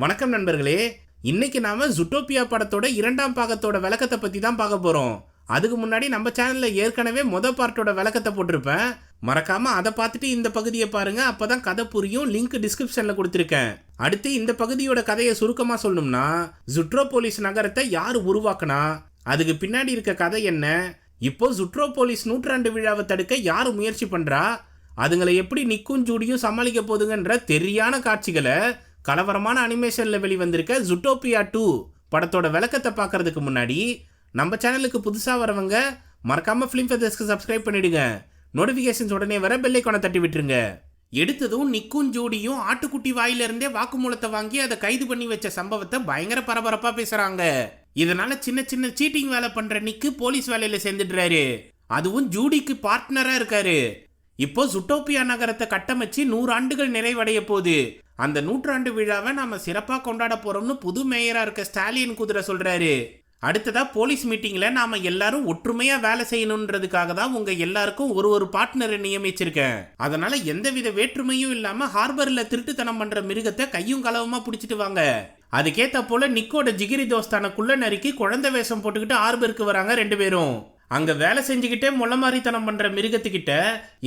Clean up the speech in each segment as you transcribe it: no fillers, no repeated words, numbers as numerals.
வணக்கம் நண்பர்களே. இன்னைக்கு நாம ஜூட்டோபியா படத்தோட இரண்டாம் பாகத்தோட விளக்கத்தை பத்தி தான் பார்க்க போறோம். அதுக்கு முன்னாடி நம்ம சேனல்ல ஏற்கனவே பார்ட்டோட விளக்கத்தை போட்டிருப்பேன். மறக்காம அதை பார்த்துட்டு இந்த பகுதியை பாருங்க, அப்பதான் கதை புரியும். லிங்க் டிஸ்கிரிப்ஷன்ல கொடுத்துருக்கேன். அடுத்து இந்த பகுதியோட கதையை சுருக்கமா சொல்லணும்னா, ஜூட்ரோபோலிஸ் நகரத்தை யார் உருவாக்குனா, அதுக்கு பின்னாடி இருக்க கதை என்ன, இப்போ ஜூட்ரோபோலிஸ் நூற்றாண்டு விழாவை தடுக்க யார் முயற்சி பண்றா, அதுங்களை எப்படி நிக்கும் ஜூடியும் சமாளிக்க போதுங்கன்ற தெரியான காட்சிகளை கலவரமான அனிமேஷன்ல வெளிவந்திருக்க ஜூட்டோபியா 2 படத்தோட விளக்கத்தை பார்க்கறதுக்கு முன்னாடி நம்ம சேனலுக்கு புதுசா வரவங்க மறக்காம ஃபிலிம் ஃபெதர்ஸ்க்கு சப்ஸ்கிரைப் பண்ணிடுங்க. நோட்டிபிகேஷன்ஸ் உடனே வர பெல் ஐகானை தட்டி விட்டுருங்க. எடுத்ததும் நிக்கும் ஜூடியும் ஆட்டுக்குட்டி வாயிலிருந்தே வாக்குமூலத்தை வாங்கி அதை கைது பண்ணி வச்ச சம்பவத்தை பயங்கர பரபரப்பா பேசுறாங்க. இதனால சின்ன சின்ன சீட்டிங் வேலை பண்ற நிக்கு போலீஸ் வேலையில சேர்ந்துடுறாரு. அதுவும் ஜூடிக்கு பார்ட்னரா இருக்காரு. இப்போ ஜூட்டோபியா நகரத்தை கட்டமைச்சு 100 ஆண்டுகள் நிறைவடைய போகுது. அந்த நூற்றாண்டு விழாவை நாம சிறப்பா கொண்டாட போறோம்னு புது மேயரா இருக்க ஸ்டாலின் குதிரை சொல்றாரு. அடுத்ததா போலீஸ் மீட்டிங்ல நாம எல்லாரும் ஒற்றுமையா வேலை செய்யணும்ன்றதுக்காக தான் உங்க எல்லாருக்கும் ஒரு பார்ட்னரை நியமிச்சிருக்கேன். அதனால எந்தவித வேற்றுமையும் இல்லாம ஹார்பர்ல திருட்டுத்தனம் பண்ற மிருகத்தை கையும் களவுமா பிடிச்சிட்டு வாங்க. அதுக்கேத்த போல நிக்கோட ஜிகிரி தோஸ்தான குள்ள நறுக்கி குழந்தை வேஷம் போட்டுக்கிட்டு ஹார்பருக்கு வராங்க 2 பேரும். அங்க வேலை செஞ்சுக்கிட்டே முள்ளமாரித்தனம் பண்ற மிருகத்துக்கிட்ட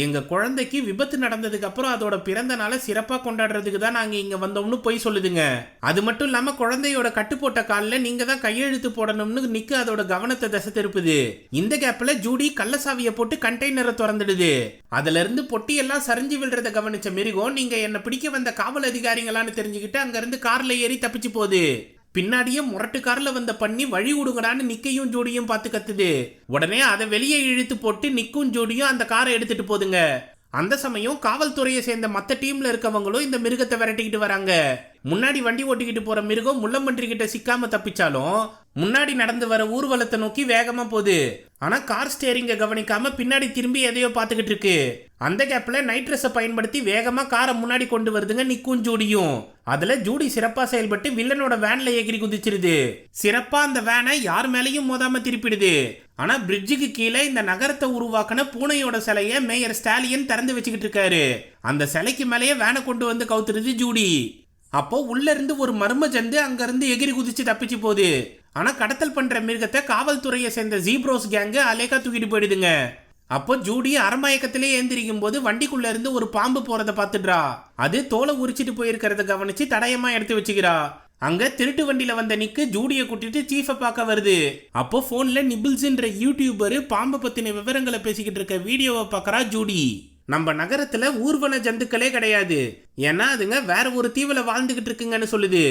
எங்க குழந்தைக்கு விபத்து நடந்ததுக்கு அப்புறம் அதோட பிறந்த நாளை சிறப்பா கொண்டாடுறதுக்கு தான் நாங்க இங்க வந்தோம்னு போய் சொல்லுதுங்க. அது மட்டும் இல்லாம குழந்தையோட கட்டு போட்ட காலில் நீங்க தான் கையெழுத்து போடணும்னு நிக்க அதோட கவனத்தை திசை திருப்புது. இந்த கேப்ல ஜூடி கள்ளசாவியை போட்டு கண்டெய்னரை திறந்துடுது. அதுல இருந்து பொட்டியெல்லாம் சரிஞ்சு விழுறத கவனிச்ச மிருகம் நீங்க என்ன பிடிக்க வந்த காவல் அதிகாரிகளான்னு தெரிஞ்சுக்கிட்டு அங்க இருந்து கார்ல ஏறி தப்பிச்சு போகுது. பின்னாடியே முரட்டு கார்ல வந்த பண்ணி வழி விடுங்கடான்னு நிக்கையும் ஜோடியும் பார்த்து கத்துது. உடனே அதை வெளியே இழுத்து போட்டு நிக்கும் ஜோடியும் அந்த காரை எடுத்துட்டு போதுங்க. அந்த சமயம் காவல்துறையை சேர்ந்த மற்ற டீம்ல இருக்கவங்களும் இந்த மிருகத்தை விரட்டிக்கிட்டு வராங்க. முன்னாடி வண்டி ஓட்டிக்கிட்டு போற மிருகம் முள்ளம்பன்றி கிட்ட சிக்காம தப்பிச்சாலும் முன்னாடி நடந்து வர ஊர்வலத்தை நோக்கி வேகமா போகுது. ஆனா கார் ஸ்டேரிங்க கவனிக்காம பின்னாடி திரும்பி எதையோ பார்த்துக்கிட்டு இருக்கு. அந்த கேப்ல நைட் ட்ரெஸ்ஸை பயன்படுத்தி வேகமா காரை முன்னாடி கொண்டு வருதுங்க நிக்கும் ஜூடியும். அதுல ஜூடி சிறப்பா செயல்பட்டு வில்லனோட வேன்ல எகிரி குதிச்சிருது. சிறப்பா அந்த வேனை யார் மேலையும் மோதாம திருப்பிடுது. ஆனா பிரிட்ஜுக்கு கீழே இந்த நகரத்தை உருவாக்கின பூனையோட சிலைய மேயர் ஸ்டாலின் திறந்து வச்சுக்கிட்டு இருக்காரு. அந்த சிலைக்கு மேலேயே வேனை கொண்டு வந்து கவுத்துருது ஜூடி. அப்போ உள்ள இருந்து ஒரு மர்ம ஜந்து அங்க இருந்து எகிரி குதிச்சு தப்பிச்சு போகுது. ஆனா கடத்தல் பண்ற மிருகத்தை காவல்துறையை சேர்ந்த ஜீப்ரோஸ் கேங்கு அலேக்கா தூக்கிட்டு போயிடுதுங்க. அப்போ ஜூடி அரமயக்கத்திலே ஏந்திரிக்கும் போது வண்டிக்குள்ள இருந்து ஒரு பாம்பு போறத பாத்துடுறா. அது தோலை உரிச்சிட்டு போயிருக்கிறத கவனிச்சு தடயமா எடுத்து வச்சுக்கிறா. அங்க திருட்டு வண்டியில வந்த நிக்கு ஜூடியை கூட்டிட்டு சீஃபை பார்க்க வருது. அப்போ போன்ல நிபிள்ஸ்ன்ற யூடியூபர் பாம்பை பத்தின விவரங்களை பேசிக்கிட்டு இருக்க வீடியோவை பார்க்கறா ஜூடி. நம்ம நகரத்துல ஊர்வன ஜந்துக்களே கிடையாது, ஏன்னா அதுங்க வேற ஒரு தீவுல வாழ்ந்துகிட்டு இருக்குங்கன்னு சொல்லுது.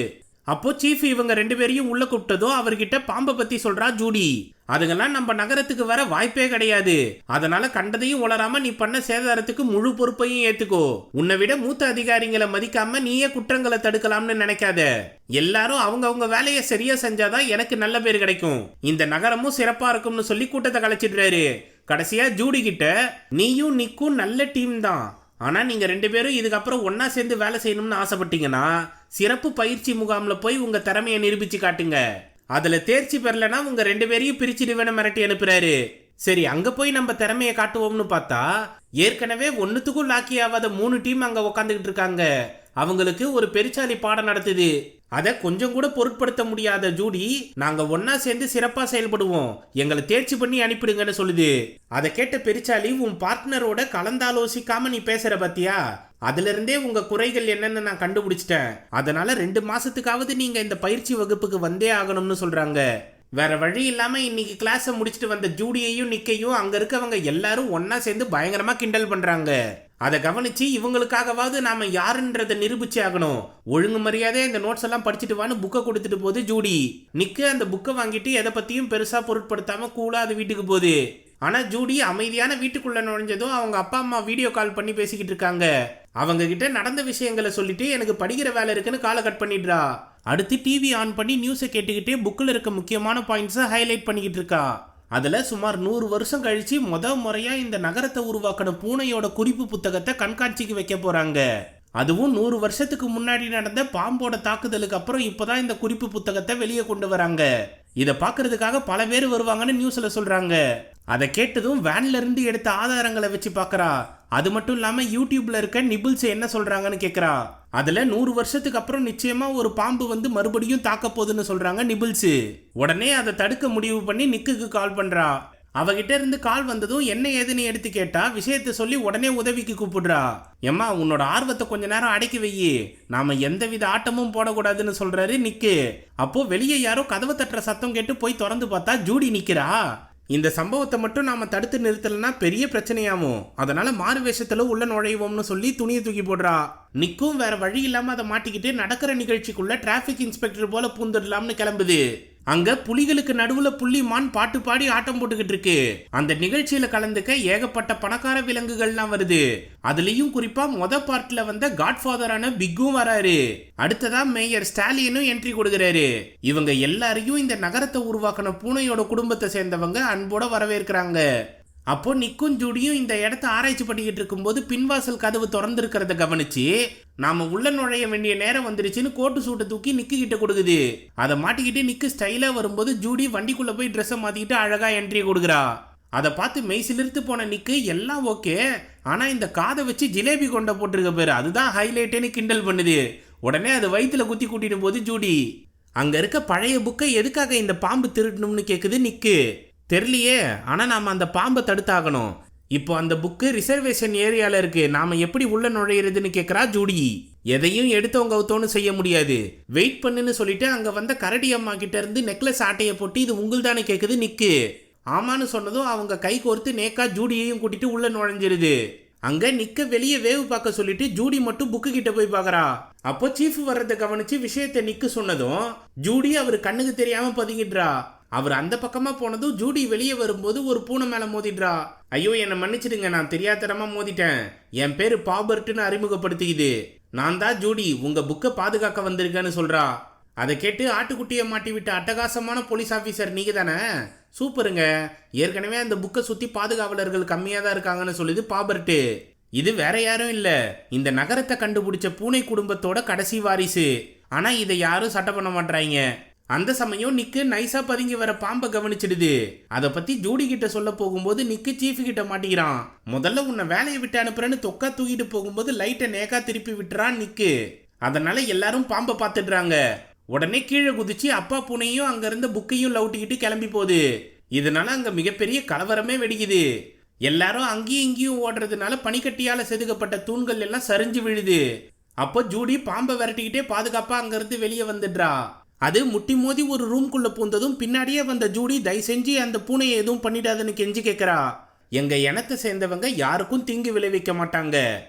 அப்போ சீஃப் இவங்க 2 பேரையும் உள்ள கூப்பிட்டதும் அவர்கிட்ட பாம்பை பத்தி சொல்றா ஜூடி. அதுங்கெல்லாம் நம்ம நகரத்துக்கு வர வாய்ப்பே கிடையாது. அதனால கண்டதையும் உளராம நீ பண்ண சேதாரத்துக்கு முழு பொறுப்பையும் ஏத்துக்கோ. உன்னை விட மூத்த அதிகாரிகளை மதிக்காம நீயே குற்றங்களை தடுக்கலாம்னு நினைக்காத. எல்லாரும் அவங்க வேலையை சரியா செஞ்சாதான் எனக்கு நல்ல பேர் கிடைக்கும், இந்த நகரமும் சிறப்பா இருக்கும்னு சொல்லி கூட்டத்தை கலைச்சிடுறாரு. கடைசியா ஜூடி கிட்ட நீயும் நிக்கும் நல்ல டீம் தான், ஆனா நீங்க 2 பேரும் இதுக்கப்புறம் ஒன்னா சேர்ந்து வேலை செய்யணும்னு ஆசைப்பட்டீங்கன்னா சிறப்பு பயிற்சி முகாம்ல போய் உங்க திறமையை நிரூபிச்சு காட்டுங்க. அதுல தேர்ச்சி பெறலனா உங்க 2 பேரையும் பிரிச்சுடுவேன்னு மிரட்டி அனுப்புறாரு. சரி, அங்க போய் நம்ம திறமையை காட்டுவோம்னு பார்த்தா ஏற்கனவே ஒன்னுத்துக்கும் லாக்கி ஆகாத 3 டீம் அங்க உக்காந்துக்கிட்டு இருக்காங்க. அவங்களுக்கு ஒரு பெருச்சாலி பாடம் நடத்துது. அதை கொஞ்சம் கூட பொருட்படுத்த முடியாத ஜூடி நாங்க ஒன்னா சேர்ந்து சிறப்பா செயல்படுவோம், எங்களை தேர்ச்சி பண்ணி அனுப்பிடுங்கன்னு சொல்லுது. அதை கேட்ட பெருச்சாலி, உன் பார்ட்னரோட கலந்தாலோசிக்காம நீ பேசுற பத்தியா, அதுல இருந்தே உங்க குறைகள் என்னன்னு நான் கண்டுபிடிச்சிட்டேன். அதனால 2 மாசத்துக்காவது நீங்க இந்த பயிற்சி வகுப்புக்கு வந்தே ஆகணும்னு சொல்றாங்க. வேற வழி இல்லாம இன்னைக்கு கிளாஸை முடிச்சுட்டு வந்த ஜூடியையும் நிக்கையும் அங்க இருக்கவங்க எல்லாரும் ஒன்னா சேர்ந்து பயங்கரமா கிண்டல் பண்றாங்க. அதை கவனிச்சு இவங்களுக்காகவாவது நாம யாருன்றதை நிரூபிச்சு ஆகணும், ஒழுங்கு மரியாதையா இந்த நோட்ஸ் எல்லாம் படிச்சுட்டு வான்னு புக்கை கொடுத்துட்டு போகுது ஜூடி. நிக்க அந்த புக்கை வாங்கிட்டு எதை பத்தியும் பெருசா பொருட்படுத்தாம கூலா அது வீட்டுக்கு போகுது. ஆனா ஜூடி அமைதியான வீட்டுக்குள்ள நுழைஞ்சதும் அவங்க அப்பா அம்மா வீடியோ கால் பண்ணி பேசிக்கிட்டு இருக்காங்க. அவங்க கிட்ட நடந்த விஷயங்களை சொல்லிட்டு எனக்கு படிக்கிற வேலை இருக்குன்னு காலை கட் பண்ணிடுறா. அடுத்து டிவி ஆன் பண்ணி நியூஸை கேட்டுக்கிட்டே புக்கில் இருக்க முக்கியமான பாயிண்ட்ஸை ஹைலைட் பண்ணிக்கிட்டு இருக்கா. அதுல சுமார் 100 வருஷம் கழிச்சு முறையா இந்த நகரத்தை உருவாக்கின பூனையோட குறிப்பு புத்தகத்தை கண்காட்சிக்கு வைக்க போறாங்க. அதுவும் 100 வருஷத்துக்கு முன்னாடி நடந்த பாம்போட தாக்குதலுக்கு அப்புறம் இப்பதான் இந்த குறிப்பு புத்தகத்தை வெளியே கொண்டு வராங்க. இதை பாக்குறதுக்காக பல பேர் வருவாங்கன்னு நியூஸ்ல சொல்றாங்க. அதை கேட்டதும் வேன்ல இருந்து எடுத்த ஆதாரங்களை வச்சு பார்க்கறா. அது மட்டும் இல்லாம யூடியூப்ல இருக்க நிபிள்ஸ் என்ன சொல்றாங்கன்னு கேக்குறா. அதுல 100 வருஷத்துக்கு அப்புறம் நிச்சயமா ஒரு பாம்பு வந்து மறுபடியும் தாக்க போகுதுன்னு சொல்றாங்க நிபிள்ஸ். உடனே அதை தடுக்க முடிவு பண்ணி நிக்குக்கு கால் பண்றா. அவகிட்ட இருந்து கால் வந்ததும் என்ன ஏதுன்னு எடுத்து கேட்டா விஷயத்த சொல்லி உடனே உதவிக்கு கூப்பிடுறா. ஏம்மா உன்னோட ஆர்வத்தை கொஞ்ச நேரம் அடக்கி வையி, நாம எந்தவித ஆட்டமும் போடக்கூடாதுன்னு சொல்றாரு நிக்கு. அப்போ வெளியே யாரோ கதவை தட்டுற சத்தம் கேட்டு போய் திறந்து பார்த்தா ஜூடி நிக்கிறா. இந்த சம்பவத்தை மட்டும் நாம தடுத்து நிறுத்தலைன்னா பெரிய பிரச்சனையாகும், அதனால மாறு வேஷத்துல உள்ள நுழைவோம்னு சொல்லி துணியை தூக்கி போடுறா. நிக்கும் வேற வழி இல்லாம அதை மாட்டிக்கிட்டு நடக்கிற நிகழ்ச்சிக்குள்ள டிராபிக் இன்ஸ்பெக்டர் போல பூந்துடலாம்னு கிளம்புது. அங்க புலிகளுக்கு நடுவுல புள்ளிமான் பாட்டு பாடி ஆட்டம் போட்டுக்கிட்டு இருக்கு. அந்த நிகழ்ச்சியில கலந்துக்க ஏகப்பட்ட பணக்கார விலங்குகள்லாம் வருது. அதுலயும் குறிப்பா பார்ட்ல வந்த காட்ஃபாதரான பிக்கும் வராரு. அடுத்ததா மேயர் ஸ்டாலினும் என்ட்ரி கொடுக்கிறாரு. இவங்க எல்லாரையும் இந்த நகரத்தை உருவாக்கின பூனையோட குடும்பத்தை சேர்ந்தவங்க அன்போட வரவேற்கிறாங்க. அப்போ நிக்கும் ஜூடியும் இந்த இடத்த ஆராய்ச்சி பண்ணிக்கிட்டு இருக்கும்போது பின்வாசல் கதவு திறந்திருக்கிறத கவனிச்சு நாம உள்ள நுழைய வேண்டிய நேரம் வந்துருச்சுன்னு கோட்டு சூட்டை தூக்கி நிக்கு கிட்ட கொடுக்குது. அதை மாட்டிக்கிட்டு நிக்கு ஸ்டைலா வரும்போது ஜூடி வண்டிக்குள்ள போய் ட்ரெஸ்ஸை மாத்திக்கிட்டு அழகா என்ட்ரி கொடுக்குறா. அதை பார்த்து மெய்சிலிருத்து போன நிக்கு எல்லாம் ஓகே, ஆனா இந்த காதை வச்சு ஜிலேபி கொண்ட போட்டிருக்க பேரு அதுதான் ஹைலைட்டேன்னு கிண்டல் பண்ணுது. உடனே அது வயிற்றுல குத்தி கூட்டிட்டு போது ஜூடி. அங்க இருக்க பழைய புக்கை எதுக்காக இந்த பாம்பு திருடணும்னு கேக்குது நிக்கு. தெரியலையே, ஆனா நாம அந்த பாம்பை தடுத்தாகணும். இப்போ அந்த புக்கு ரிசர்வேஷன் ஏரியால இருக்கு, நாம எப்படி உள்ள நுழையிறதுன்னு கேக்குறா ஜூடி. எதையும் எடுத்தவங்க அவுத்தோன்னு செய்ய முடியாது, வெயிட் பண்ணுன்னு சொல்லிட்டு அங்க வந்த கரடி அம்மா கிட்ட இருந்து நெக்லஸ் ஆட்டையை போட்டு இது உங்கள்தானே கேக்குது நிக்கு. ஆமான்னு சொன்னதும் அவங்க கை கோர்த்து நேக்கா ஜூடியையும் கூட்டிட்டு உள்ள நுழைஞ்சிருது. அங்க நிக்க வெளியே வேவு பார்க்க சொல்லிட்டு ஜூடி மட்டும் புக்கு கிட்ட போய் பாக்குறா. அப்போ சீஃப் வர்றதை கவனிச்சு விஷயத்தை நிக்கு சொன்னதும் ஜூடி அவர் கண்ணுக்கு தெரியாம பதுங்கிடுறா. அவர் அந்த பக்கமா போனதும் ஜூடி வெளியே வரும்போது ஒரு பூனை மேல மோதிடுறா. ஐயோ என்னை மன்னிச்சிடுங்க, நான் தெரியாதனமா மோதிட்டேன், என் பேரு பாபர்ட்னு அறிமுகப்படுத்திக்குது. நான் தான் ஜூடி, உங்க புக்கை பாதுகாக்க வந்திருக்கேன்னு சொல்றா. அதை கேட்டு ஆட்டுக்குட்டியை மாட்டி விட்ட அட்டகாசமான போலீஸ் ஆபீசர் நீங்க தானே, சூப்பருங்க, ஏற்கனவே அந்த புக்கை சுத்தி பாதுகாவலர்கள் கம்மியா தான் இருக்காங்கன்னு சொல்லுது பாபர்ட்டு. இது வேற யாரும் இல்ல, இந்த நகரத்தை கண்டுபிடிச்ச பூனை குடும்பத்தோட கடைசி வாரிசு. ஆனா இதை யாரும் சட்டை பண்ண மாட்டாங்க. அந்த சமயம் நிக்கு நைஸா பதுங்கி வர பாம்பை கவனிச்சிடுது. அதை பத்தி ஜூடி கிட்ட சொல்ல போகும்போது நிக்கு சீஃப் கிட்ட மாட்டிக்கிறான். முதல்ல உன்னை வேலையை விட்டு அனுப்புறேன்னு தொக்கா தூக்கிட்டு போகும்போது லைட்டை நேக்கா திருப்பி விட்டுறான் நிக்கு. அதனால எல்லாரும் பாம்பை பார்த்துடுறாங்க. உடனே கீழே குதிச்சு அப்பா பூனையும் அங்க இருந்த புக்கையும் லவுட்டிக்கிட்டு கிளம்பி போகுது. இதனால அங்க மிகப்பெரிய கலவரமே வெடிக்குது. எல்லாரும் அங்கேயும் இங்கேயும் ஓடுறதுனால பனிக்கட்டியால செதுக்கப்பட்ட தூண்கள் எல்லாம் சரிஞ்சு விழுது. அப்போ ஜூடி பாம்பை விரட்டிக்கிட்டே பாதுகாப்பா அங்கிருந்து வெளியே வந்துடுறா. அது முட்டி மோதி ஒரு ரூம்குள்ள பூந்ததும் பின்னாடியே வந்த ஜூடி தயவு செஞ்சு அந்த பூனையை எதுவும் பண்ணிடாதுன்னு கெஞ்சி கேட்கிறா. எங்க இனத்தை சேர்ந்தவங்க யாருக்கும் தீங்கு விளைவிக்க மாட்டாங்க,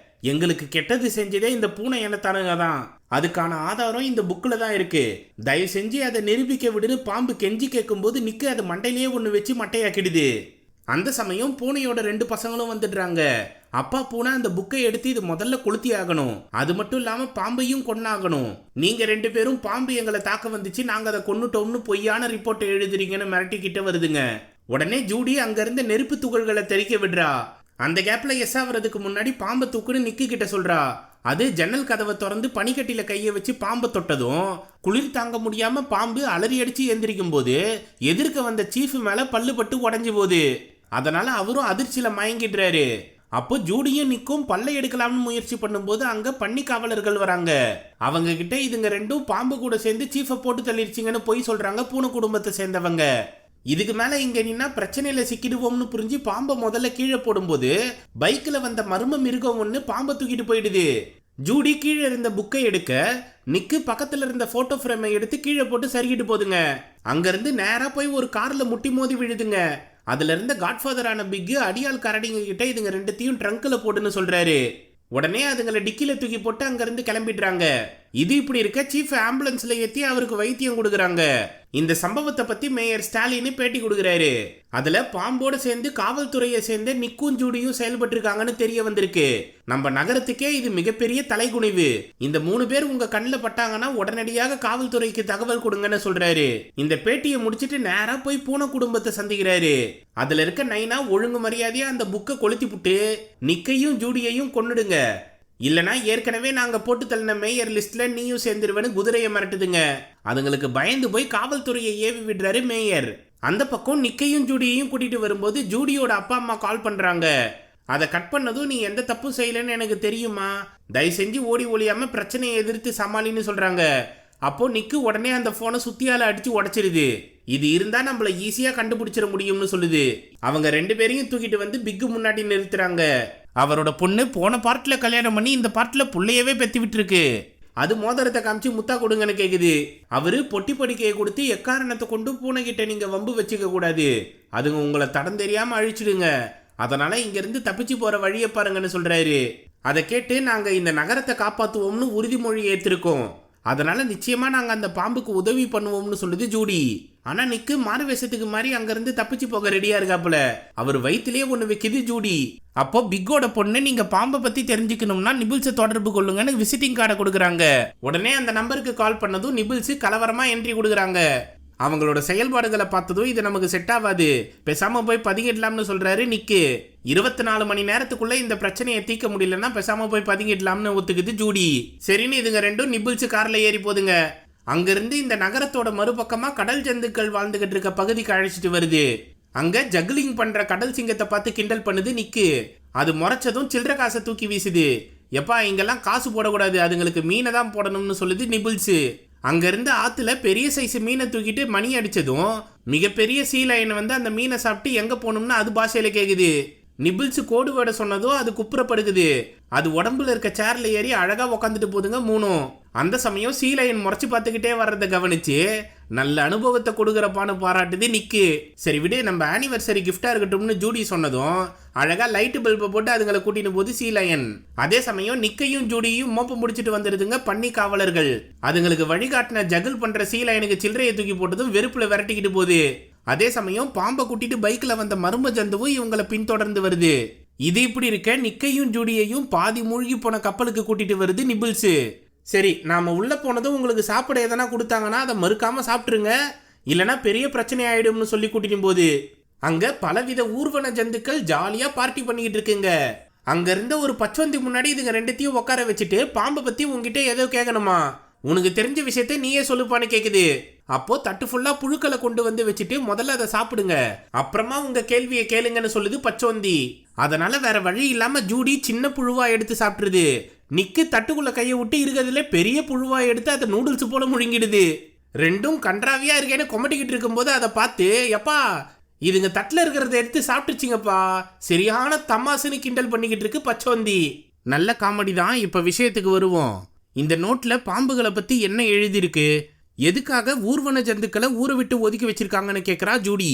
எங்களுக்கு கெட்டது செஞ்சதே இந்த பூனை இனத்தானுங்க தான், அதுக்கான ஆதாரம் இந்த புக்கில் தான் இருக்கு, தயவு செஞ்சு அதை நிரூபிக்க விடுன்னு பாம்பு கெஞ்சி கேட்கும்போது நிக்கு அது மண்டையிலேயே ஒன்று வச்சு மட்டையாக்கிடுது. அந்த சமயம் பூனையோட 2 பசங்களும் வந்துடுறாங்க. அப்பா பூனை அந்த புக்கை எடுத்து இது முதல்ல கொளுத்தி ஆகணும், அது மட்டும் இல்லாம பாம்பையும் கொன்னாகணும், நீங்க 2 பேரும் பாம்பு எங்களை தாக்க வந்துச்சு, நாங்க அதை கொன்னுட்டோம்னு பொய்யான ரிப்போர்ட்டை எழுதுறீங்கன்னு மிரட்டிக்கிட்ட வருதுங்க. உடனே ஜூடி அங்க இருந்த நெருப்பு துகள்களை தெறிக்க விடுறா. அந்த கேப்ல எஸ் ஆகிறதுக்கு முன்னாடி பாம்பை தூக்குன்னு நிக்கு கிட்ட சொல்றா. அது ஜன்னல் கதவை திறந்து பனிக்கட்டில கையை வச்சு பாம்பை தொட்டதும் குளிர் தாங்க முடியாம பாம்பு அலறி அடிச்சு எந்திரிக்கும் போது எதிர்க்க வந்த சீஃப் மேல பல்லு பட்டு உடஞ்சு போகுது. அதனால அவரும் அதிர்ச்சியில மயங்கிடுறாரு. அப்போ ஜூடியும் நிக்கும் பல்லை எடுக்கலாம்னு முயற்சி பண்ணும்போது அங்க பன்னி காவலர்கள் வராங்க. அவங்க கிட்ட இதுங்க 2 பாம்பு கூட சேர்ந்து சீஃபை போட்டு தள்ளிடுச்சிங்கன்னு போய் சொல்றாங்க பூனை குடும்பத்தை சேர்ந்தவங்க. இதுக்கு மேல இங்க நின்னா பிரச்சனையில சிக்கிடுவோம்னு புரிஞ்சு பாம்பை முதல்ல கீழே போடும்போது பைக்ல வந்த மர்ம மிருகம் ஒண்ணு பாம்பை தூக்கிட்டு போயிடுது. ஜூடி கீழே இருந்த புக்கை எடுக்க நிக்கு பக்கத்துல இருந்த போட்டோ ஃப்ரேமை எடுத்து கீழே போட்டு சரிக்கிட்டு போதுங்க. அங்க இருந்து நேரா போய் ஒரு கார்ல முட்டி மோதி விழுதுங்க. அதுல இருந்த காட்ஃபாதரான பிக் அடியால் கரடிங்க கிட்ட இதுங்க 2த்தையும் ட்ரங்க்ல போட்டுன்னு சொல்றாரு. உடனே அதுங்களை டிக்கில தூக்கி போட்டு அங்க இருந்து கிளம்பிடுறாங்க. இது இப்படி இருக்க சீஃப் ஆம்புலன்ஸ்ல ஏத்தி அவருக்கு வைத்தியம் கொடுக்குறாங்க. இந்த சம்பவத்தை பத்தி மேயர் ஸ்டாலின் பேட்டி கொடுக்குறாரு. அதுல பாம்போட சேர்ந்து காவல்துறையை சேர்ந்த நிக்கும் ஜூடியும் செயல்பட்டு இருக்காங்கன்னு தெரிய வந்திருக்கு. நம்ம நகரத்துக்கே இது மிகப்பெரிய தலைகுனிவு. இந்த 3 பேர் உங்க கண்ணில் பட்டாங்கன்னா உடனடியாக காவல்துறைக்கு தகவல் கொடுங்கன்னு சொல்றாரு. இந்த பேட்டியை முடிச்சிட்டு நேரா போய் பூனை குடும்பத்தை சந்திக்கிறாரு. அதுல இருக்க நைனா ஒழுங்கு மரியாதையா அந்த புக்கை கொளுத்தி புட்டு நிக்கையும் ஜூடியையும் கொன்னுடுங்க, இல்லனா ஏற்கனவே நாங்க போட்டு தள்ளின மேயர் லிஸ்ட்ல நீயும் சேர்ந்துருவேன்னு குதிரையை மிரட்டுதுங்க. அதுங்களுக்கு பயந்து போய் காவல்துறையை ஏவி விடுறாரு மேயர். அந்த பக்கம் நிக்கையும் ஜூடியையும் கூட்டிட்டு வரும்போது ஜூடியோட அப்பா அம்மா கால் பண்றாங்க. அதை கட் பண்ணதும் நீ எந்த தப்பும் செய்யலன்னு எனக்கு தெரியுமா, தயவு செஞ்சு ஓடி ஒளியாம பிரச்சனையை எதிர்த்து சமாளின்னு சொல்றாங்க. அப்போ நிக்கு உடனே அந்த போனை சுத்தியால அடிச்சு உடைச்சிருது. இது இருந்தா நம்மள ஈஸியா கண்டுபிடிச்சிட முடியும்னு சொல்லுது. அவங்க 2 பேரையும் தூக்கிட்டு வந்து பிக்கு முன்னாடி நிறுத்துறாங்க. அவரோட பொண்ணு போன பார்ட்ல கல்யாணம் பண்ணி இந்த பார்ட்ல புள்ளையவே பெத்தி விட்டு இருக்கு. அது மோதிரத்தை காமிச்சு முத்தா கொடுங்கன்னு கேக்குது. அவரு பொட்டி படிக்கையை கொடுத்து எக்காரணத்தை கொண்டு பூனை கிட்ட நீங்க வம்பு வச்சுக்க கூடாது, அதுங்க உங்களை தடம் தெரியாம அழிச்சிடுங்க, அதனால இங்க இருந்து தப்பிச்சு போற வழியை பாருங்கன்னு சொல்றாரு. அதை கேட்டு நாங்க இந்த நகரத்தை காப்பாத்துவோம்னு உறுதிமொழி ஏற்றிருக்கோம், அதனால நிச்சயமா நாங்க அந்த பாம்புக்கு உதவி பண்ணுவோம்னு சொல்லுது ஜூடி. ஆனா நிக்கு மாறு வேஷத்துக்கு மாதிரி அங்க இருந்து தப்பிச்சு போக ரெடியா இருக்காப்புல. அவர் வயிற்றுலயே ஒண்ணு வைக்குது ஜூடி. அப்போ பிக்கோட பொண்ணு நீங்க பாம்பை பத்தி தெரிஞ்சுக்கணும்னா நிபிள்ஸை தொடர்பு கொள்ளுங்கன்னு விசிட்டிங் கார்டை கொடுக்குறாங்க. உடனே அந்த நம்பருக்கு கால் பண்ணதும் நிபிள்ஸ் கலவரமா என்ட்ரி கொடுக்குறாங்க. அவங்களோட செயல்பாடுகளை பார்த்ததும் இது நமக்கு செட் ஆகாது, பேசாம போய் பதுங்கிடலாம்னு சொல்றாரு நிக்கு. 24 மணி நேரத்துக்குள்ள இந்த பிரச்சனையை தீர்க்க முடியலன்னா பேசாம போய் பதுங்கிடலாம்னு ஒத்துக்குது ஜூடி. சரின்னு இதுங்க ரெண்டும் நிபிள்ஸ் கார்ல ஏறி போதுங்க. அங்கிருந்து இந்த நகரத்தோட மறுபக்கமா கடல் ஜந்துக்கள் வாழ்ந்துகிட்டு இருக்க பகுதிக்கு அழைச்சிட்டு வருது. அங்க ஜக்லிங் பண்ற கடல் சிங்கத்தை பார்த்து கிண்டல் பண்ணுது நிக்கு. அது முறைச்சதும் சில்லற காசை தூக்கி வீசுது. எப்பா இங்கெல்லாம் காசு போடக்கூடாது, அதுங்களுக்கு மீனை தான் போடணும்னு சொல்லுது நிபிள்ஸ். அங்கிருந்து ஆத்துல பெரிய சைஸ் மீனை தூக்கிட்டு மணி அடிச்சதும் மிகப்பெரிய சீ லைன் வந்து அந்த மீனை சாப்பிட்டு எங்க போகணும்னு அது பாஷையில கேக்குது. நிபிள்ஸ் கோடு வேட சொன்னதும் அது குப்புறப்படுக்குது. அது உடம்புல இருக்க சேர்ல ஏறி அழகா உக்காந்துட்டு போதுங்க மூணும். அந்த சமயம் சீ லைன் முறைச்சு பார்த்துக்கிட்டே வர்றதை கவனிச்சு நல்ல அனுபவத்தை கொடுக்குறப்பான்னு பாராட்டுது நிக்கு. சரி விடு, நம்ம ஆனிவர்சரி கிஃப்டா இருக்கட்டும்னு ஜூடி சொன்னதும் அழகா லைட் பல்பை போட்டு அதுங்களை கூட்டின்னு போது சீ லயன். அதே சமயம் நிக்கையும் ஜூடியும் மோப்பம் முடிச்சிட்டு வந்துருதுங்க பண்ணி காவலர்கள். அதுங்களுக்கு வழிகாட்டின ஜகிள் பண்ற சீ லயனுக்கு சில்லறையை தூக்கி போட்டதும் வெறுப்புல விரட்டிக்கிட்டு போகுது. அதே சமயம் பாம்பை கூட்டிட்டு பைக்ல வந்த மர்ம ஜந்துவும் இவங்களை பின்தொடர்ந்து வருது. இது இப்படி இருக்க நிக்கையும் ஜூடியையும் பாதி மூழ்கி போன கப்பலுக்கு கூட்டிட்டு வருது நிபிள்ஸ். சரி, நாம உள்ள போனதும் உங்களுக்கு சாப்பிட எதனா கொடுத்தாங்கன்னா அதை மறுக்காம சாப்பிட்டுருங்க, இல்லைன்னா பெரிய பிரச்சனை ஆயிடும்னு சொல்லி கூட்டிட்டு போகுது. அங்க பலவித ஊர்வன ஜந்துக்கள் ஜாலியா பார்ட்டி பண்ணிக்கிட்டு இருக்குங்க. அங்க இருந்த ஒரு பச்சவந்தி முன்னாடி இதுங்க ரெண்டுத்தையும் உட்கார வச்சுட்டு பாம்பை பத்தி உங்ககிட்ட ஏதோ கேட்கணுமா, உனக்கு தெரிஞ்ச விஷயத்த நீயே சொல்லுப்பான்னு கேக்குது. அப்போ தட்டு ஃபுல்லா புழுக்களை கொண்டு வந்து வச்சுட்டு முதல்ல அதை சாப்பிடுங்க, அப்புறமா உங்க கேள்வியை கேளுங்கன்னு சொல்லுது பச்சோந்தி. அதனால வேற வழி இல்லாம ஜூடி சின்ன புழுவா எடுத்து சாப்பிட்டுருது. நிக்கு தட்டுக்குள்ள கையை விட்டு இருக்கிறதுல பெரிய புழுவா எடுத்து அதை நூடுல்ஸ் போல முழுங்கிடுது. ரெண்டும் கன்றாவியா இருக்கேன்னு கொமட்டிக்கிட்டு இருக்கும்போது அதை பார்த்து எப்பா இதுங்க தட்டுல இருக்கிறத எடுத்து சாப்பிட்டுச்சிங்கப்பா, சரியான தமாசுன்னு கிண்டல் பண்ணிக்கிட்டு இருக்கு பச்சோந்தி. நல்ல காமெடி தான். இப்ப விஷயத்துக்கு வருவோம். இந்த நோட்ல பாம்புகளை பத்தி என்ன எழுதியிருக்கு, எதுக்காக ஊர்வன ஜந்துக்களை ஊரை விட்டு ஒதுக்கி வச்சிருக்காங்கன்னு கேக்குறா ஜூடி.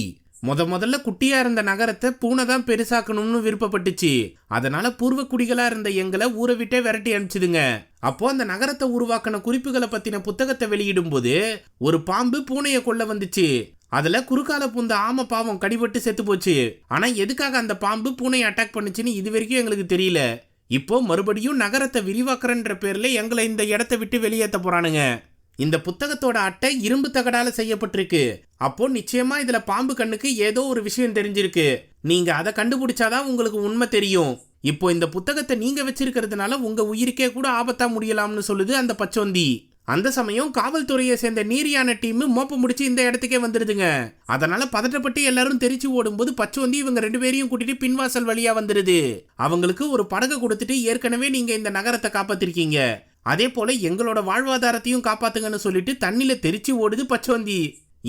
முதல்ல குட்டியா இருந்த நகரத்தை பூனை தான் பெருசாக்கணும்னு விருப்பப்பட்டுச்சு, அதனால பூர்வ குடிகளா இருந்த எங்களை ஊரை விட்டே விரட்டி அனுப்பிச்சுதுங்க. அப்போ அந்த நகரத்தை உருவாக்கின குறிப்புகளை பத்தின புத்தகத்தை வெளியிடும் போது ஒரு பாம்பு பூனையை கொள்ள வந்துச்சு. அதுல குறுக்கால பூந்த ஆம பாவம் கடிபட்டு செத்து போச்சு. ஆனா எதுக்காக அந்த பாம்பு பூனையை அட்டாக் பண்ணுச்சுன்னு இது வரைக்கும் எங்களுக்கு தெரியல. இப்போ மறுபடியும் நகரத்தை விரிவாக்குறன்ற பேர்ல எங்களை இந்த இடத்தை விட்டு வெளியேற்ற போறானுங்க. இந்த புத்தகத்தோட அட்டை இரும்பு தகடால செய்யப்பட்டிருக்கு. அப்போ நிச்சயமா இதுல பாம்பு கண்ணுக்கு ஏதோ ஒரு விஷயம் தெரிஞ்சிருக்கு. நீங்க அதை கண்டுபிடிச்சாதான் உங்களுக்கு உண்மை தெரியும். இப்போ இந்த புத்தகத்தை நீங்க வச்சிருக்கிறதுனால உங்க உயிருக்கே கூட ஆபத்தா முடியலாம்னு சொல்லுது அந்த பச்சோந்தி. அந்த சமயம் காவல்துறையை சேர்ந்த நீரியான டீம் மோப்ப முடிச்சு இந்த இடத்துக்கே வந்துருதுங்க. அதனால பதட்டப்பட்டு எல்லாரும் தெரிச்சு ஓடும்போது பச்சோந்தி இவங்க 2 பேரையும் கூட்டிட்டு பின்வாசல் வழியா வந்துருது. அவங்களுக்கு ஒரு படகு கொடுத்துட்டு ஏற்கனவே நீங்க இந்த நகரத்தை காப்பாத்திருக்கீங்க, அதே போல எங்களோட வாழ்வாதாரத்தையும் காப்பாத்துங்கன்னு சொல்லிட்டு தண்ணில தெரிச்சு ஓடுது பச்சோந்தி.